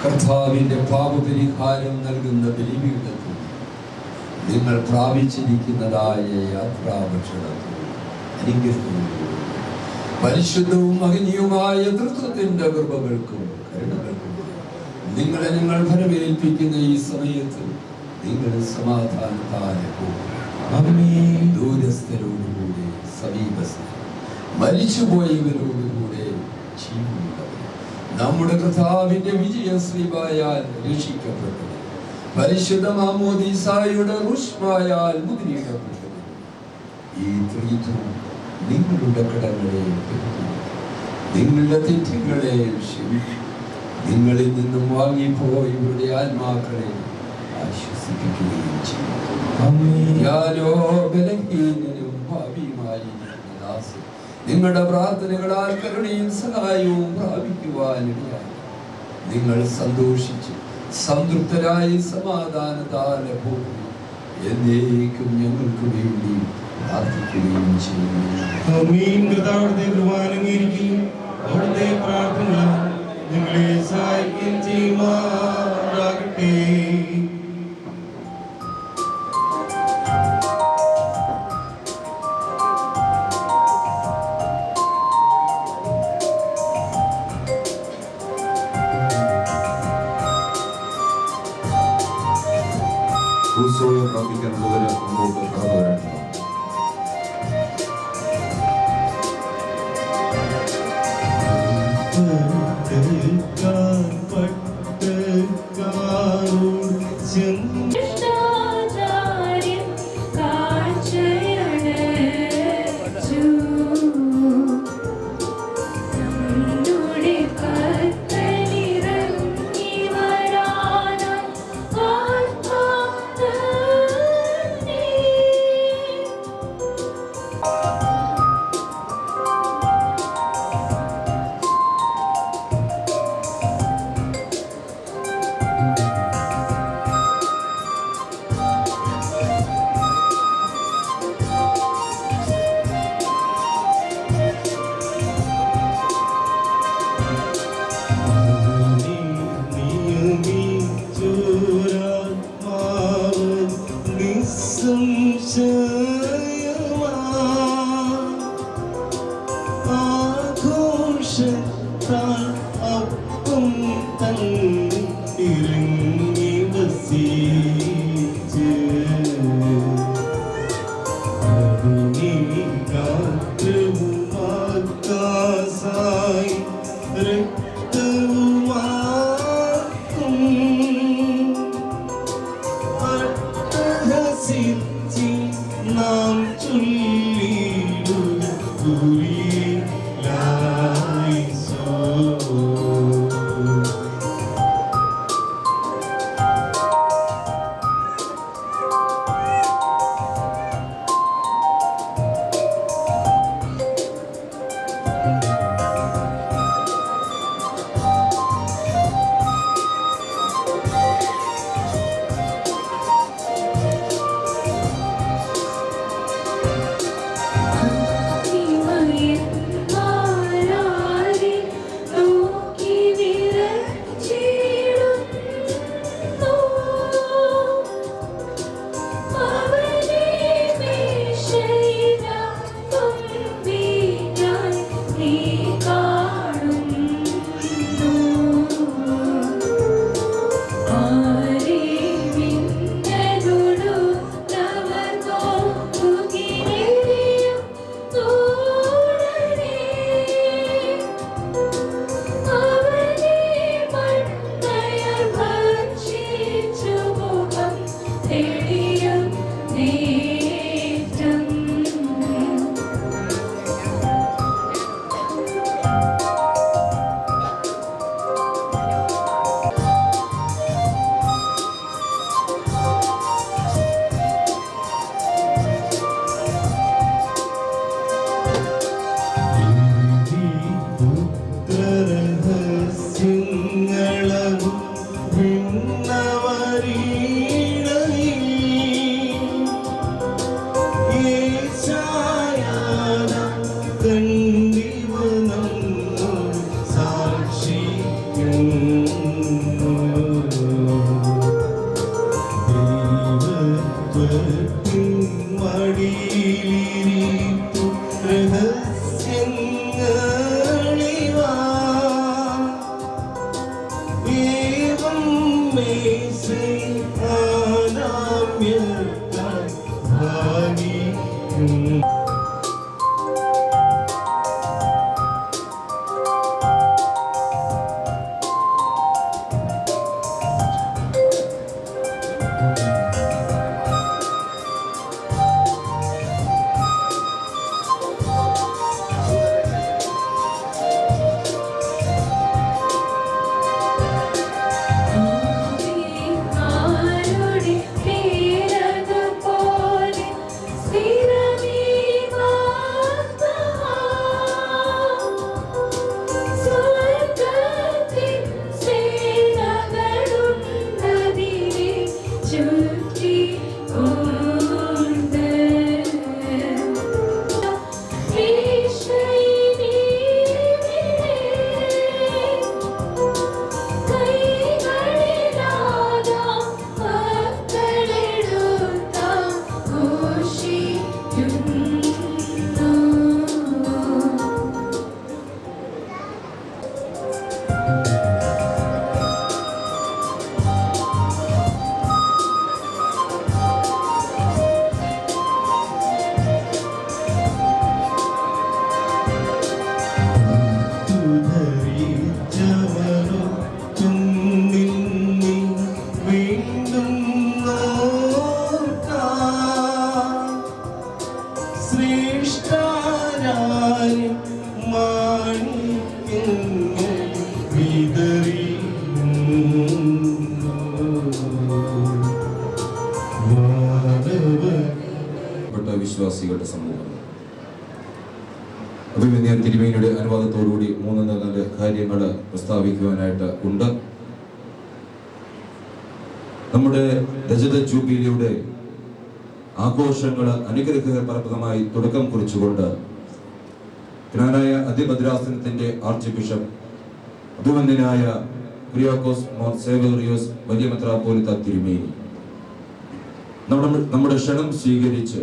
കർത്താവിന്റെ പാപപരിഹാരം നൽകുന്ന ബലിപീഠത്തിൽ നിങ്ങൾ പ്രാപിച്ചിരിക്കുന്നതായ യാത്രാഭക്ഷണത്തിൽ അനുഗ്രഹവും പരിശുദ്ധവും മഹനീയവുമായ തൃത്വത്തിന്റെ കൃപകൾക്കും കരുണകൾക്കും നിങ്ങളെ ഞങ്ങൾ ഫലമേൽപ്പിക്കുന്ന ഈ സമയത്ത് നിങ്ങൾ സമാധാനത്താലെ ദൂരസ്ഥരോടുകൂടെ സമീപസ്ഥ മരിച്ചുപോയവരോടുകൂടെ ജീവനുള്ളവർ നമ്മുടെ കർത്താവിന്റെ വിജയശ്രീമായാൽ രക്ഷിക്കപ്പെട്ടത് പരിശുദ്ധ മാമോദീസായുടെ റുഷ്മായാൽ മുദ്രയിടപ്പെട്ടത് ഈ ത്രിത്വം നിങ്ങളുടെ കടങ്ങളെ നിങ്ങളുടെ തെറ്റുകളെ ക്ഷമിക്കും. നിങ്ങളിൽ നിന്നും വാങ്ങിപ്പോയവരുടെ ആത്മാക്കളെ ആശ്വസിപ്പിക്കുകയും ചെയ്യും. ഞാനോ ബലഹീനനും ഭാവിയുമായി നിങ്ങളുടെ പ്രാർത്ഥനകളാൽ കരുണയും സഹായവും പ്രാപിക്കുവാനിടയായി നിങ്ങൾ സന്തോഷിച്ച് സംതൃപ്തരായി സമാധാനത്താലെ പോകും എന്നേക്കും ഞങ്ങൾക്ക് വേണ്ടി പ്രാർത്ഥിക്കുകയും ചെയ്യുന്നു. അവിടുത്തെ പ്രാർത്ഥന ഞങ്ങളെ സഹായിക്കുകയും ചെയ്യുമാറാകട്ടെ. പ്രാപിക്കാനുള്ളവരെ മുമ്പോട്ട് കടന്നു വരട്ടെ. Maria. വിശ്വാസികളുടെ സമൂഹം അഭിമന്യൻ തിരുമേനിയുടെ അനുവാദത്തോടുകൂടി 3 കാര്യങ്ങൾ പ്രസ്താവിക്കുവാനായിട്ട് ഉണ്ട്. നമ്മുടെ രജത ജൂബിലിയുടെ ആഘോഷങ്ങൾ അനുഗ്രഹപ്രദമായി തുടക്കം കുറിച്ചുകൊണ്ട് ജ്ഞാനായ അതിഭദ്രാസനത്തിന്റെ ആർച്ച് ബിഷപ്പ് അഭിമന്യനായ കുര്യാക്കോസ് മോർ സേവേറിയോസ് വലിയ മെത്രാപ്പോലീത്ത തിരുമേനി നമ്മുടെ ക്ഷണം സ്വീകരിച്ച്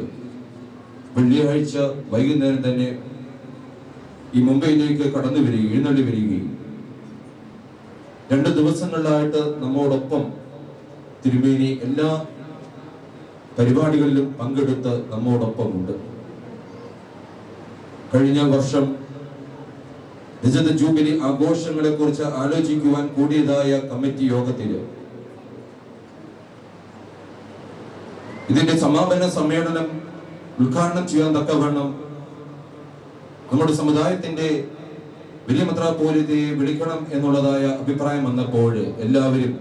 വെള്ളിയാഴ്ച വൈകുന്നേരം തന്നെ ഈ മുംബൈയിലേക്ക് എഴുന്നള്ളി വരികയും 2 ദിവസങ്ങളിലായിട്ട് നമ്മോടൊപ്പം തിരുമേനി എല്ലാ പരിപാടികളിലും പങ്കെടുത്ത് നമ്മോടൊപ്പമുണ്ട്. കഴിഞ്ഞ വർഷം രജത ജൂബിലി ആഘോഷങ്ങളെ കുറിച്ച് ആലോചിക്കുവാൻ കൂടിയതായ കമ്മിറ്റി യോഗത്തിൽ ഇതിന്റെ സമാപന സമ്മേളനം ഉദ്ഘാടനം ചെയ്യാൻ തക്കവണ്ണം നമ്മുടെ സമുദായത്തിന്റെ വലിയ മെത്രാപ്പോലീത്തയെ വിളിക്കണം എന്നുള്ളതായ അഭിപ്രായം വന്നപ്പോൾ എല്ലാവരും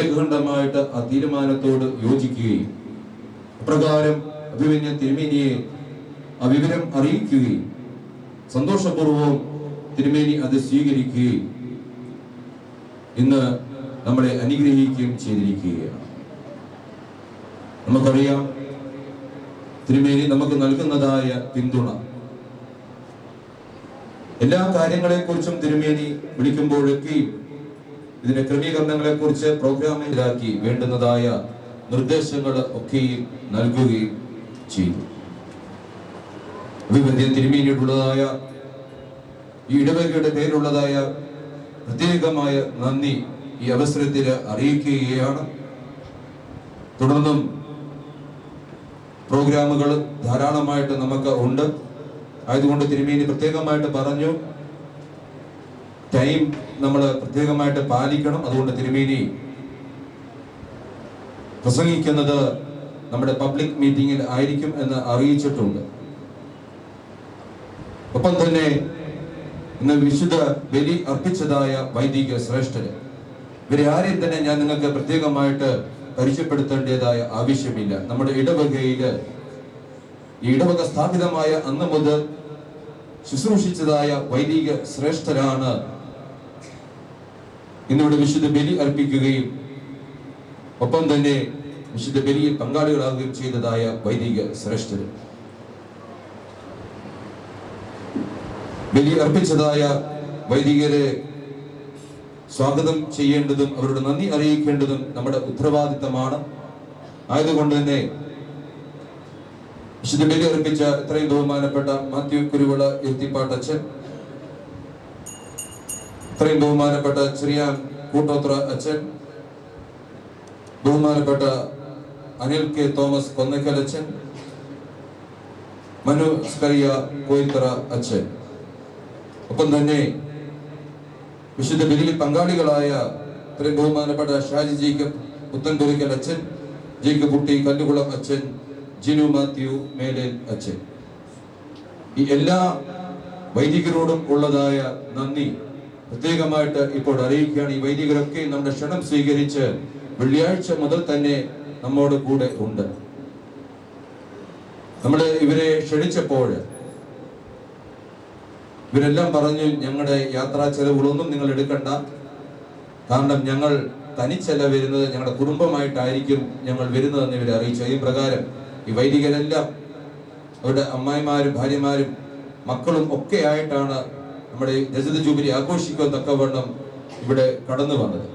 ഏകകണ്ഠമായിട്ട് ആ തീരുമാനത്തോട് യോജിക്കുകയും അപ്രകാരം അഭിമന്യ തിരുമേനിയെ ആ വിവരം അറിയിക്കുകയും സന്തോഷപൂർവ്വം തിരുമേനി അത് സ്വീകരിക്കുകയും ഇന്ന് നമ്മളെ അനുഗ്രഹിക്കുകയും ചെയ്തിരിക്കുകയാണ്. നമുക്കറിയാം തിരുമേനി നമുക്ക് നൽകുന്നതായ പിന്തുണ എല്ലാ കാര്യങ്ങളെക്കുറിച്ചും തിരുമേനി വിളിക്കുമ്പോഴൊക്കെയും ഇതിന്റെ ക്രമീകരണങ്ങളെക്കുറിച്ച് പ്രോഗ്രാമിലാക്കി വേണ്ടുന്നതായ നിർദ്ദേശങ്ങൾ ഒക്കെയും നൽകുകയും ചെയ്തു. അഭിമന്യ തിരുമേനിയുള്ളതായ ഈ ഇടവകയുടെ പേരുള്ളതായ പ്രത്യേകമായ നന്ദി ഈ അവസരത്തിൽ അറിയിക്കുകയാണ്. തുടർന്നും പ്രോഗ്രാമുകൾ ധാരാളമായിട്ട് നമുക്ക് ഉണ്ട്. ആയതുകൊണ്ട് തിരുമേനി പ്രത്യേകമായിട്ട് പറഞ്ഞു ടൈം നമ്മൾ പ്രത്യേകമായിട്ട് പാലിക്കണം. അതുകൊണ്ട് തിരുമേനി പ്രസംഗിക്കുന്നത് നമ്മുടെ പബ്ലിക് മീറ്റിംഗിൽ ആയിരിക്കും എന്ന് അറിയിച്ചിട്ടുണ്ട്. ഒപ്പം തന്നെ ഇന്ന് വിശുദ്ധ ബലി അർപ്പിച്ചതായ വൈദിക ശ്രേഷ്ഠര് ഇവരെ ആരെയും തന്നെ ഞാൻ നിങ്ങൾക്ക് പ്രത്യേകമായിട്ട് പരിചയപ്പെടുത്തേണ്ടതായ ആവശ്യമില്ല. നമ്മുടെ ഇടവകയില് ഈ ഇടവക സ്ഥാപിതമായ അന്ന് മുതൽ ശുശ്രൂഷിച്ചതായ വൈദിക ശ്രേഷ്ഠരാണ് ഇന്നിവിടെ വിശുദ്ധ ബലി അർപ്പിക്കുകയും ഒപ്പം തന്നെ വിശുദ്ധ ബലിയിൽ പങ്കാളികളാകുകയും ചെയ്തതായ വൈദിക ശ്രേഷ്ഠര്. ബലി അർപ്പിച്ചതായ വൈദികരെ സ്വാഗതം ചെയ്യേണ്ടതും അവരുടെ നന്ദി അറിയിക്കേണ്ടതും നമ്മുടെ ഉത്തരവാദിത്തമാണ്. ആയതുകൊണ്ട് തന്നെ വിശുദ്ധ ബലി അർപ്പിച്ച ഇത്രയും ബഹുമാനപ്പെട്ട മാത്യു കുരുവിള എത്തിപ്പാട്ടച്ഛൻ, ഇത്രയും ബഹുമാനപ്പെട്ട ചെറിയാൻ കൂട്ടോത്ര അച്ഛൻ, ബഹുമാനപ്പെട്ട അനിൽ കെ തോമസ് കൊന്നക്കൽ അച്ഛൻ, മനു സ്കറിയ കോയിത്തറ അച്ഛൻ, ഒപ്പം തന്നെ വിശുദ്ധ ബലിയിൽ പങ്കാളികളായ ഇത്രയും ബഹുമാനപ്പെട്ട ഷാജി ജേക്കബ് പുത്തൻപുരിക്കൽ അച്ഛൻ, ജേക്കബ് കുട്ടി കല്ലുകുളം അച്ഛൻ, ജിനു മാത്യു മേലേൽ അച്ഛൻ, ഈ എല്ലാ വൈദികരോടും ഉള്ളതായ നന്ദി പ്രത്യേകമായിട്ട് ഇപ്പോൾ അറിയിക്കുകയാണ്. ഈ വൈദികരൊക്കെ നമ്മുടെ ക്ഷണം സ്വീകരിച്ച് വെള്ളിയാഴ്ച മുതൽ തന്നെ നമ്മോട് കൂടെ ഉണ്ട്. നമ്മൾ ഇവരെ ക്ഷണിച്ചപ്പോൾ ഇവരെല്ലാം പറഞ്ഞു, ഞങ്ങളുടെ യാത്രാ ചെലവുകളൊന്നും നിങ്ങൾ എടുക്കണ്ട, കാരണം ഞങ്ങൾ തനിച്ചല്ല വരുന്നത്, ഞങ്ങളുടെ കുടുംബമായിട്ടായിരിക്കും ഞങ്ങൾ വരുന്നതെന്ന് ഇവരെ അറിയിച്ചു. ഈ പ്രകാരം ഈ വൈദികരെല്ലാം അവരുടെ അമ്മായിമാരും ഭാര്യമാരും മക്കളും ഒക്കെ ആയിട്ടാണ് നമ്മുടെ രജത ജൂബിലി ആഘോഷിക്കാൻ തക്കവണ്ണം ഇവിടെ കടന്നു വന്നത്.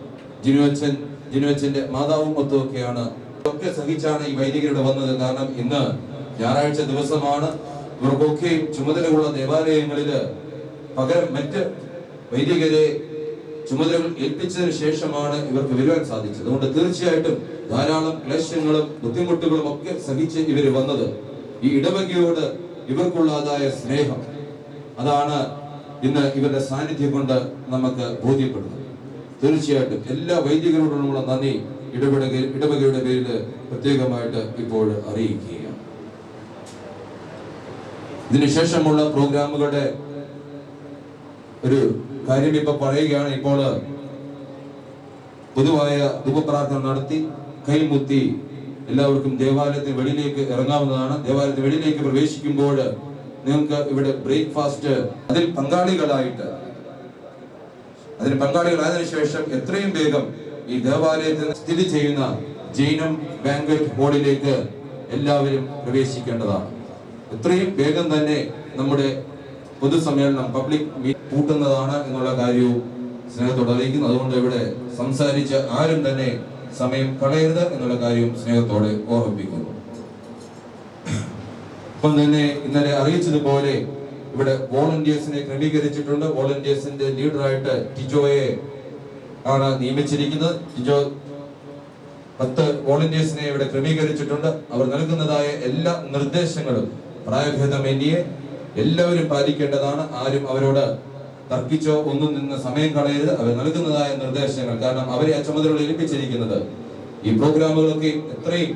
ജിനുവച്ചന്റെ മാതാവും ഒത്തുമൊക്കെയാണ് ഒക്കെ സഹിച്ചാണ് ഈ വൈദികരുടെ വന്നത്. കാരണം ഇന്ന് ഞായറാഴ്ച ദിവസമാണ്. ഇവർക്കൊക്കെ ചുമതലയുള്ള ദേവാലയങ്ങളില് പകരം മറ്റ് വൈദികരെ ചുമതലകൾ ഏൽപ്പിച്ചതിന് ശേഷമാണ് ഇവർക്ക് വരുവാൻ സാധിച്ചത്. അതുകൊണ്ട് തീർച്ചയായിട്ടും ധാരാളം ക്ലേശങ്ങളും ബുദ്ധിമുട്ടുകളും ഒക്കെ സഹിച്ച് ഇവര് വന്നത്. ഈ ഇടവകയോട് ഇവർക്കുള്ളതായ സ്നേഹം, അതാണ് ഇന്ന് ഇവരുടെ സാന്നിധ്യം കൊണ്ട് നമുക്ക് ബോധ്യപ്പെടുന്നത്. തീർച്ചയായിട്ടും എല്ലാ വൈദികരോടുമുള്ള നന്ദി ഇടവകയുടെ പേരിൽ പ്രത്യേകമായിട്ട് ഇപ്പോൾ അറിയിക്കുകയാണ്. ഇതിനുശേഷമുള്ള പ്രോഗ്രാമുകളുടെ ഒരു കാര്യം ഇപ്പൊ പറയുകയാണ്. ഇപ്പോൾ പൊതുവായ ധൂപപ്രാർത്ഥന നടത്തി കൈമുത്തി എല്ലാവർക്കും ദേവാലയത്തിന് വെളിയിലേക്ക് ഇറങ്ങാവുന്നതാണ്. ദേവാലയത്തിന് വെളിയിലേക്ക് പ്രവേശിക്കുമ്പോൾ നിങ്ങൾക്ക് ഇവിടെ ബ്രേക്ക്ഫാസ്റ്റ് അതിൽ പങ്കാളികളായതിനു ശേഷം എത്രയും വേഗം ഈ ദേവാലയത്തിൽ സ്ഥിതി ചെയ്യുന്ന ജൈനം ബാങ്ക്വറ്റ് ഹാളിലേക്ക് എല്ലാവരും പ്രവേശിക്കേണ്ടതാണ്. എത്രയും വേഗം തന്നെ നമ്മുടെ പൊതുസമ്മേളനം പബ്ലിക് മീറ്റ് കൂട്ടുന്നതാണ് എന്നുള്ള കാര്യവും സ്നേഹത്തോടെ അറിയിക്കുന്നു. അതുകൊണ്ട് ഇവിടെ സംസാരിച്ച ആരും തന്നെ സമയം കളയരുത് എന്നുള്ള കാര്യവും സ്നേഹത്തോടെ ഓർമ്മിപ്പിക്കുന്നു. ഒപ്പം തന്നെ ഇന്നലെ അറിയിച്ചതുപോലെ ഇവിടെ വോളണ്ടിയേഴ്സിനെ ക്രമീകരിച്ചിട്ടുണ്ട്. വോളണ്ടിയേഴ്സിന്റെ ലീഡറായിട്ട് ടിജോയെ ആണ് നിയമിച്ചിരിക്കുന്നത്. ടിജോ 10 വോളണ്ടിയേഴ്സിനെ ഇവിടെ ക്രമീകരിച്ചിട്ടുണ്ട്. അവർ നൽകുന്നതായ എല്ലാ നിർദ്ദേശങ്ങളും പ്രായഭേദമന്യേ എല്ലാവരും പാലിക്കേണ്ടതാണ്. ആരും അവരോട് തർക്കിച്ചോ ഒന്നും നിന്ന് സമയം കളയരുത്. അവർ നൽകുന്നതായ നിർദ്ദേശങ്ങൾ, കാരണം അവരെ ആ ചുമതലകൾ ഏൽപ്പിച്ചിരിക്കുന്നത് ഈ പ്രോഗ്രാമുകളൊക്കെ എത്രയും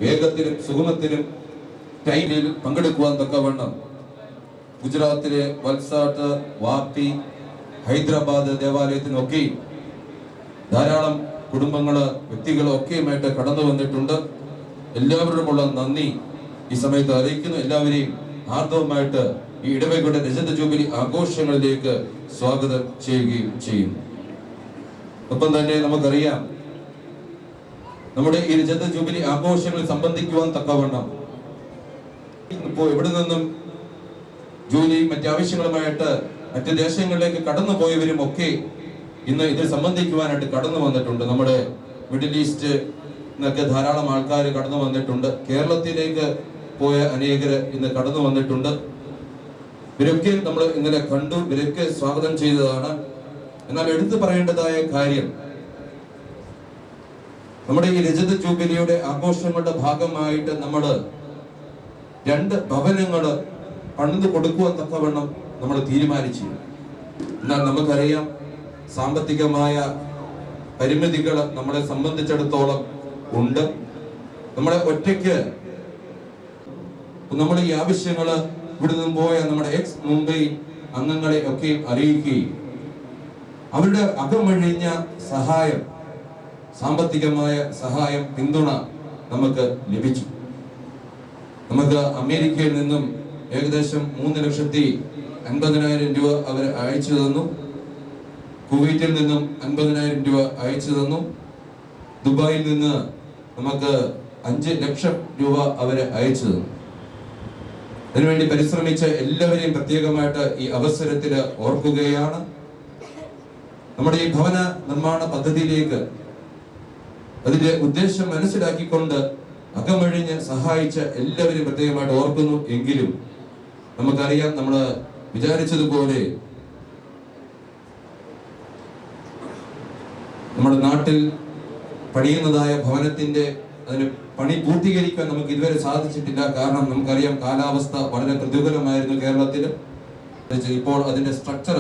വേഗത്തിലും സുഗമത്തിലും ടൈമിൽ പങ്കെടുക്കുവാൻ തക്കവണ്ണം ഗുജറാത്തിലെ വൽസാഡ്, വാപ്പി, ഹൈദരാബാദ് ദേവാലയത്തിനൊക്കെ ധാരാളം കുടുംബങ്ങള് വ്യക്തികളും ഒക്കെയുമായിട്ട് കടന്നു വന്നിട്ടുണ്ട്. എല്ലാവരോടുമുള്ള നന്ദി ഈ സമയത്ത് അറിയിക്കുന്നു. എല്ലാവരെയും ആർദ്രവുമായിട്ട് ഈ ഇടവകയുടെ രജത ജൂബിലി ആഘോഷങ്ങളിലേക്ക് സ്വാഗതം ചെയ്യുകയും ചെയ്യുന്നു. ഒപ്പം തന്നെ നമുക്കറിയാം, നമ്മുടെ ഈ രജത ജൂബിലി ആഘോഷങ്ങളിൽ സംബന്ധിക്കുവാൻ തക്കവണ്ണം ഇപ്പോൾ ഇവിടെ നിന്നും ജോലിയും മറ്റാവശ്യങ്ങളുമായിട്ട് മറ്റ് ദേശങ്ങളിലേക്ക് കടന്നു പോയവരും ഒക്കെ ഇന്ന് ഇതിൽ സംബന്ധിക്കുവാനായിട്ട് കടന്നു വന്നിട്ടുണ്ട്. നമ്മുടെ മിഡിൽ ഈസ്റ്റ് എന്നൊക്കെ ധാരാളം ആൾക്കാർ കടന്നു വന്നിട്ടുണ്ട്. കേരളത്തിലേക്ക് പോയ അനേകര് ഇന്ന് കടന്നു വന്നിട്ടുണ്ട്. ഇവരൊക്കെ നമ്മൾ ഇന്നലെ കണ്ടു, ഇവരൊക്കെ സ്വാഗതം ചെയ്തതാണ്. എന്നാൽ എടുത്തു പറയേണ്ടതായ കാര്യം, നമ്മുടെ ഈ രജത ജൂബിലിയുടെ ആഘോഷങ്ങളുടെ ഭാഗമായിട്ട് നമ്മൾ 2 ഭവനങ്ങള് പണിത് കൊടുക്കുവാൻ തക്കവണ്ണം നമ്മൾ തീരുമാനിച്ചു. എന്നാൽ നമുക്കറിയാം, സാമ്പത്തികമായ പരിമിതികൾ നമ്മളെ സംബന്ധിച്ചിടത്തോളം ഉണ്ട്. നമ്മളെ ഒറ്റയ്ക്ക് നമ്മൾ ഈ ആവശ്യങ്ങള് ഇവിടെ നിന്നും പോയ നമ്മുടെ എക്സ് മുംബൈ അംഗങ്ങളെ ഒക്കെ അറിയിക്കുകയും അവരുടെ അകമഴിഞ്ഞ സഹായം, സാമ്പത്തികമായ സഹായം, പിന്തുണ നമുക്ക് ലഭിച്ചു. നമുക്ക് അമേരിക്കയിൽ നിന്നും ഏകദേശം 3,50,000 രൂപ അവർ അയച്ചു തന്നു. കുവൈറ്റിൽ നിന്നും 50,000 രൂപ അയച്ചു തന്നു. ദുബായിൽ നിന്ന് നമുക്ക് 5 ലക്ഷം രൂപ അവരെ അയച്ചു തന്നു. അതിനുവേണ്ടി പരിശ്രമിച്ച എല്ലാവരെയും പ്രത്യേകമായിട്ട് ഈ അവസരത്തിൽ ഓർക്കുകയാണ്. നമ്മുടെ ഈ ഭവന നിർമ്മാണ പദ്ധതിയിലേക്ക് അതിന്റെ ഉദ്ദേശം മനസ്സിലാക്കിക്കൊണ്ട് അകമഴിഞ്ഞ് സഹായിച്ച എല്ലാവരും പ്രത്യേകമായിട്ട് ഓർക്കുന്നു. എങ്കിലും നമുക്കറിയാം, നമ്മൾ വിചാരിച്ചതുപോലെ നമ്മുടെ നാട്ടിൽ പണിയുന്നതായ ഭവനത്തിന്റെ അതിന് പണി പൂർത്തീകരിക്കാൻ നമുക്ക് ഇതുവരെ സാധിച്ചിട്ടില്ല. കാരണം നമുക്കറിയാം, കാലാവസ്ഥ വളരെ പ്രതികൂലമായിരുന്നു കേരളത്തിൽ. ഇപ്പോൾ അതിന്റെ സ്ട്രക്ചർ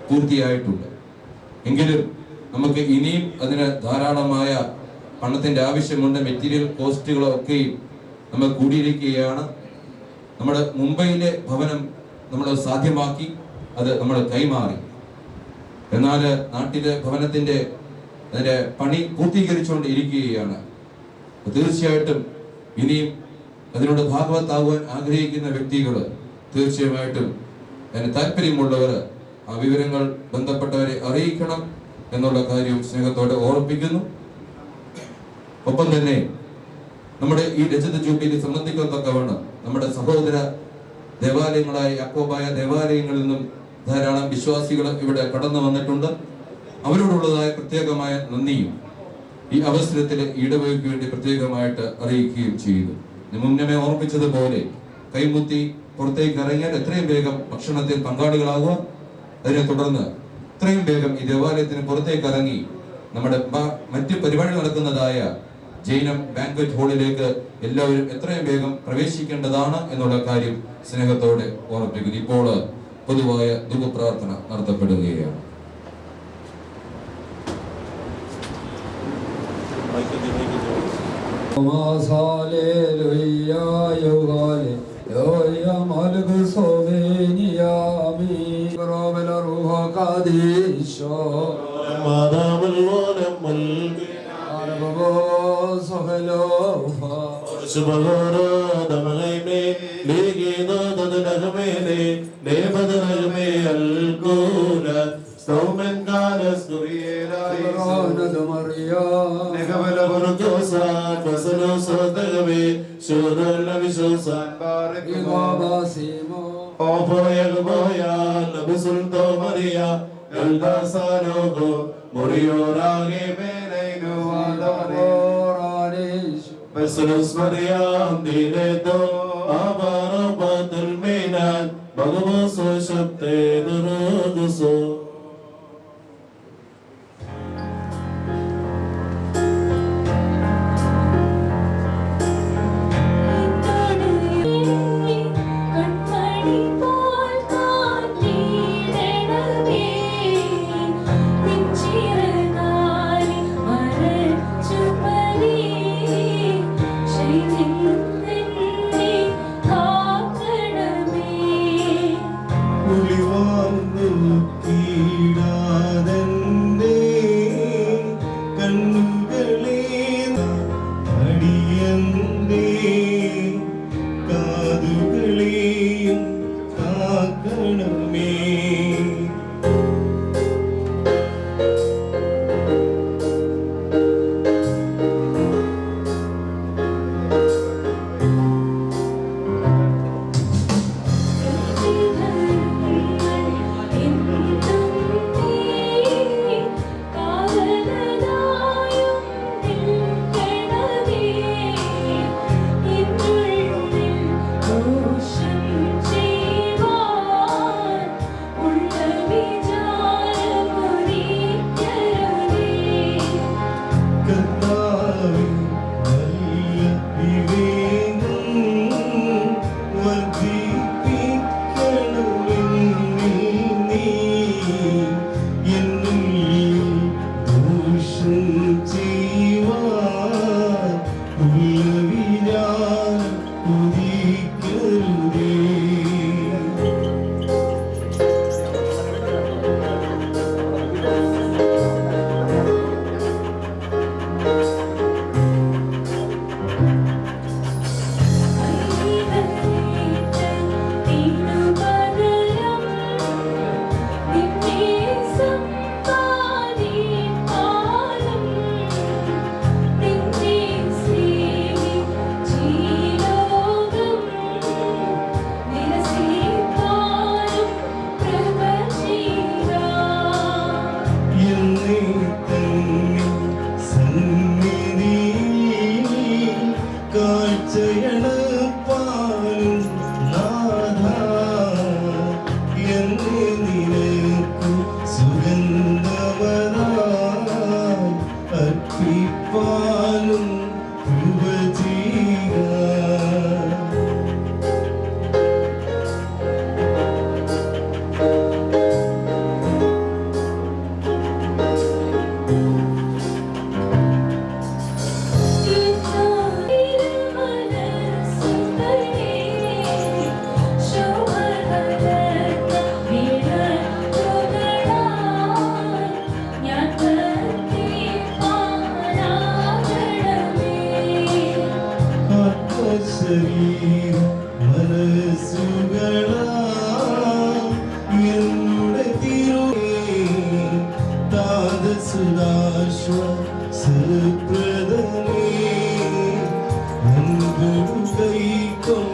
പൂർത്തിയായിട്ടുണ്ട്. എങ്കിലും നമുക്ക് ഇനിയും അതിന് ധാരാളമായ പണത്തിന്റെ ആവശ്യമുണ്ട്. മെറ്റീരിയൽ കോസ്റ്റുകളൊക്കെയും നമ്മൾ കൂടിയിരിക്കുകയാണ്. നമ്മുടെ മുംബൈയിലെ ഭവനം നമ്മൾ സാധ്യമാക്കി, അത് നമ്മൾ കൈമാറി. എന്നാൽ നാട്ടിലെ ഭവനത്തിന്റെ അതിന്റെ പണി പൂർത്തീകരിച്ചുകൊണ്ടിരിക്കുകയാണ്. തീർച്ചയായിട്ടും ഇനിയും അതിനോട് ഭാഗവത്താകുവാൻ ആഗ്രഹിക്കുന്ന വ്യക്തികൾ തീർച്ചയായിട്ടും അതിന് താല്പര്യമുള്ളവർ ആ വിവരങ്ങൾ ബന്ധപ്പെട്ടവരെ അറിയിക്കണം എന്നുള്ള കാര്യം സ്നേഹത്തോടെ ഓർമ്മിപ്പിക്കുന്നു. ഒപ്പം തന്നെ നമ്മുടെ ഈ രജത ജൂബിലി സംബന്ധിക്കത്തക്കവണ്ണം നമ്മുടെ സഹോദര ദേവാലയങ്ങളായ യാക്കോബായ ദേവാലയങ്ങളിൽ നിന്നും ധാരാളം വിശ്വാസികൾ ഇവിടെ കടന്നു വന്നിട്ടുണ്ട്. അവരോടുള്ളതായ പ്രത്യേകമായ നന്ദിയും ഈ അവസരത്തിൽ ഇടവകയ്ക്ക് വേണ്ടി പ്രത്യേകമായിട്ട് അറിയിക്കുകയും ചെയ്യുന്നു. മുന്നമേ ഓർമ്മിച്ചതുപോലെ കൈമുത്തി പുറത്തേക്ക് ഇറങ്ങിയാൽ എത്രയും വേഗം ഭക്ഷണത്തിൽ പങ്കാളികളാകുക. അതിനെ തുടർന്ന് എത്രയും വേഗം ഈ ദേവാലയത്തിന് പുറത്തേക്ക് ഇറങ്ങി നമ്മുടെ മറ്റ് പരിപാടി നടക്കുന്നതായ ജൈനം ബാങ്ക്വറ്റ് ഹാളിലേക്ക് എല്ലാവരും എത്രയും വേഗം പ്രവേശിക്കേണ്ടതാണ് എന്നുള്ള കാര്യം സ്നേഹത്തോടെ ഓർമ്മിപ്പിക്കുന്നു. ഇപ്പോൾ പൊതുവായ ധൂപപ്രാർത്ഥന നടത്തപ്പെടുകയാണ്. നിനക്കു സുഗന്ധവനായി അർപ്പിപ്പാനും കൃപ ചെയ്യുക. ശരീരം മനസ്സുകളായി എന്നുടെ തിരുവേ താതസുദാശ്വാസപ്രദമേ അൻപൊടു കൈക്കൊണ്ടിടണമേ.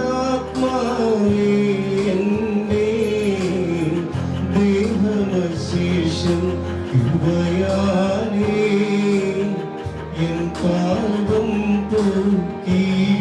പരിശുദ്ധാത്മാവേ എന്റെ ദേഹമശേഷം കൃപയാലേ എൻ പാപം പോക്കിയിടണമേ.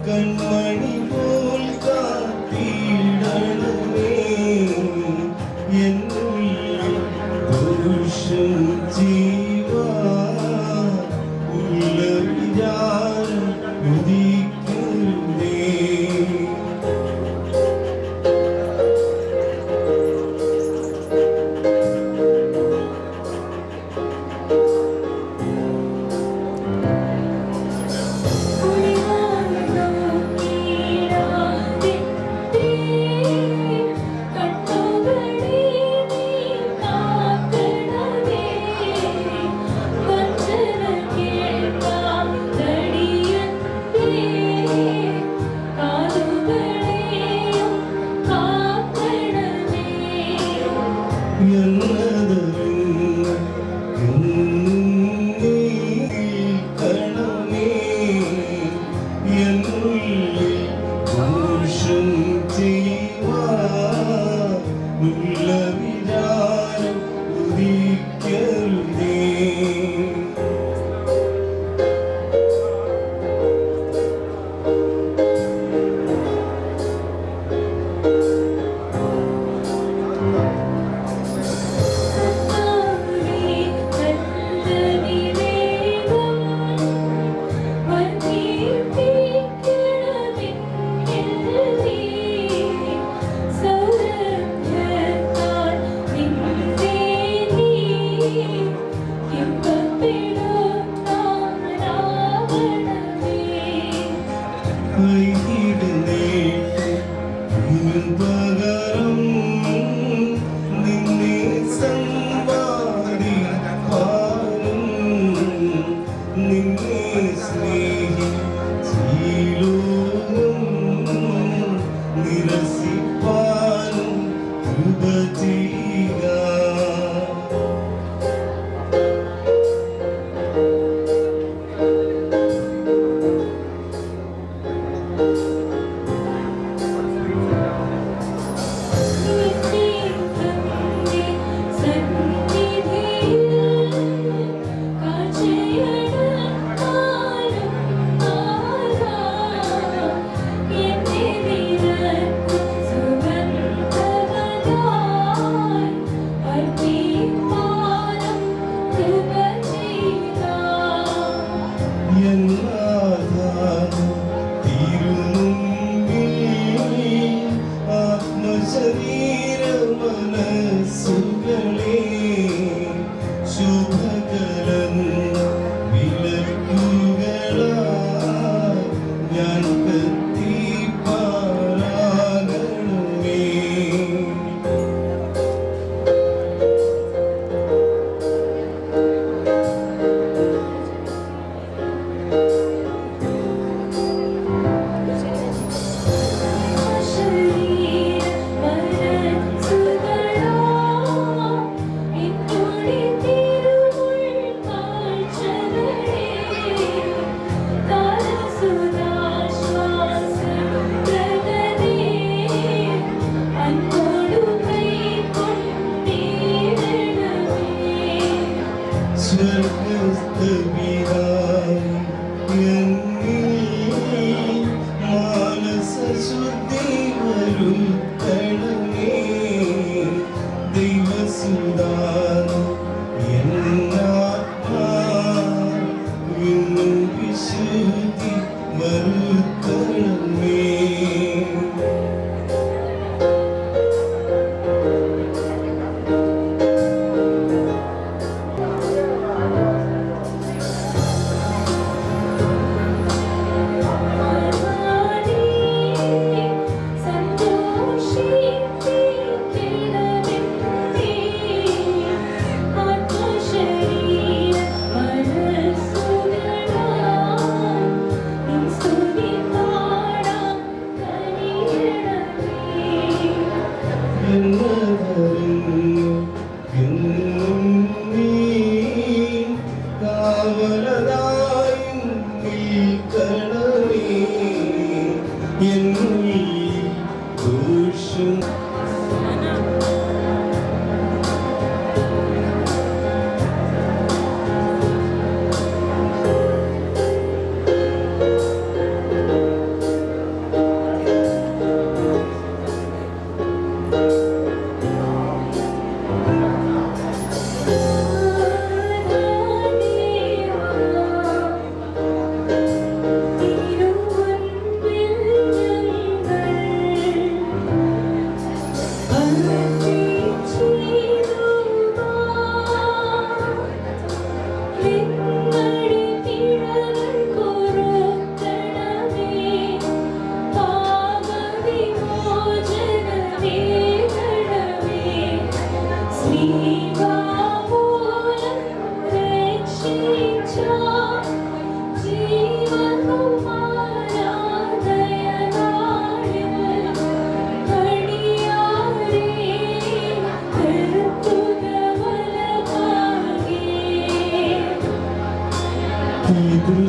കൺമണി പോൽ കാത്തിടണമേ എന്നുള്ളിൽ ദോഷം ചെയ്യുവാൻ ഉള്ള വിചാരം ഉദിക്കരുതേ.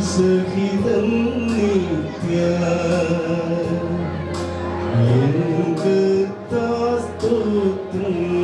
സഹിതം നിത്യ സ്തോത്രം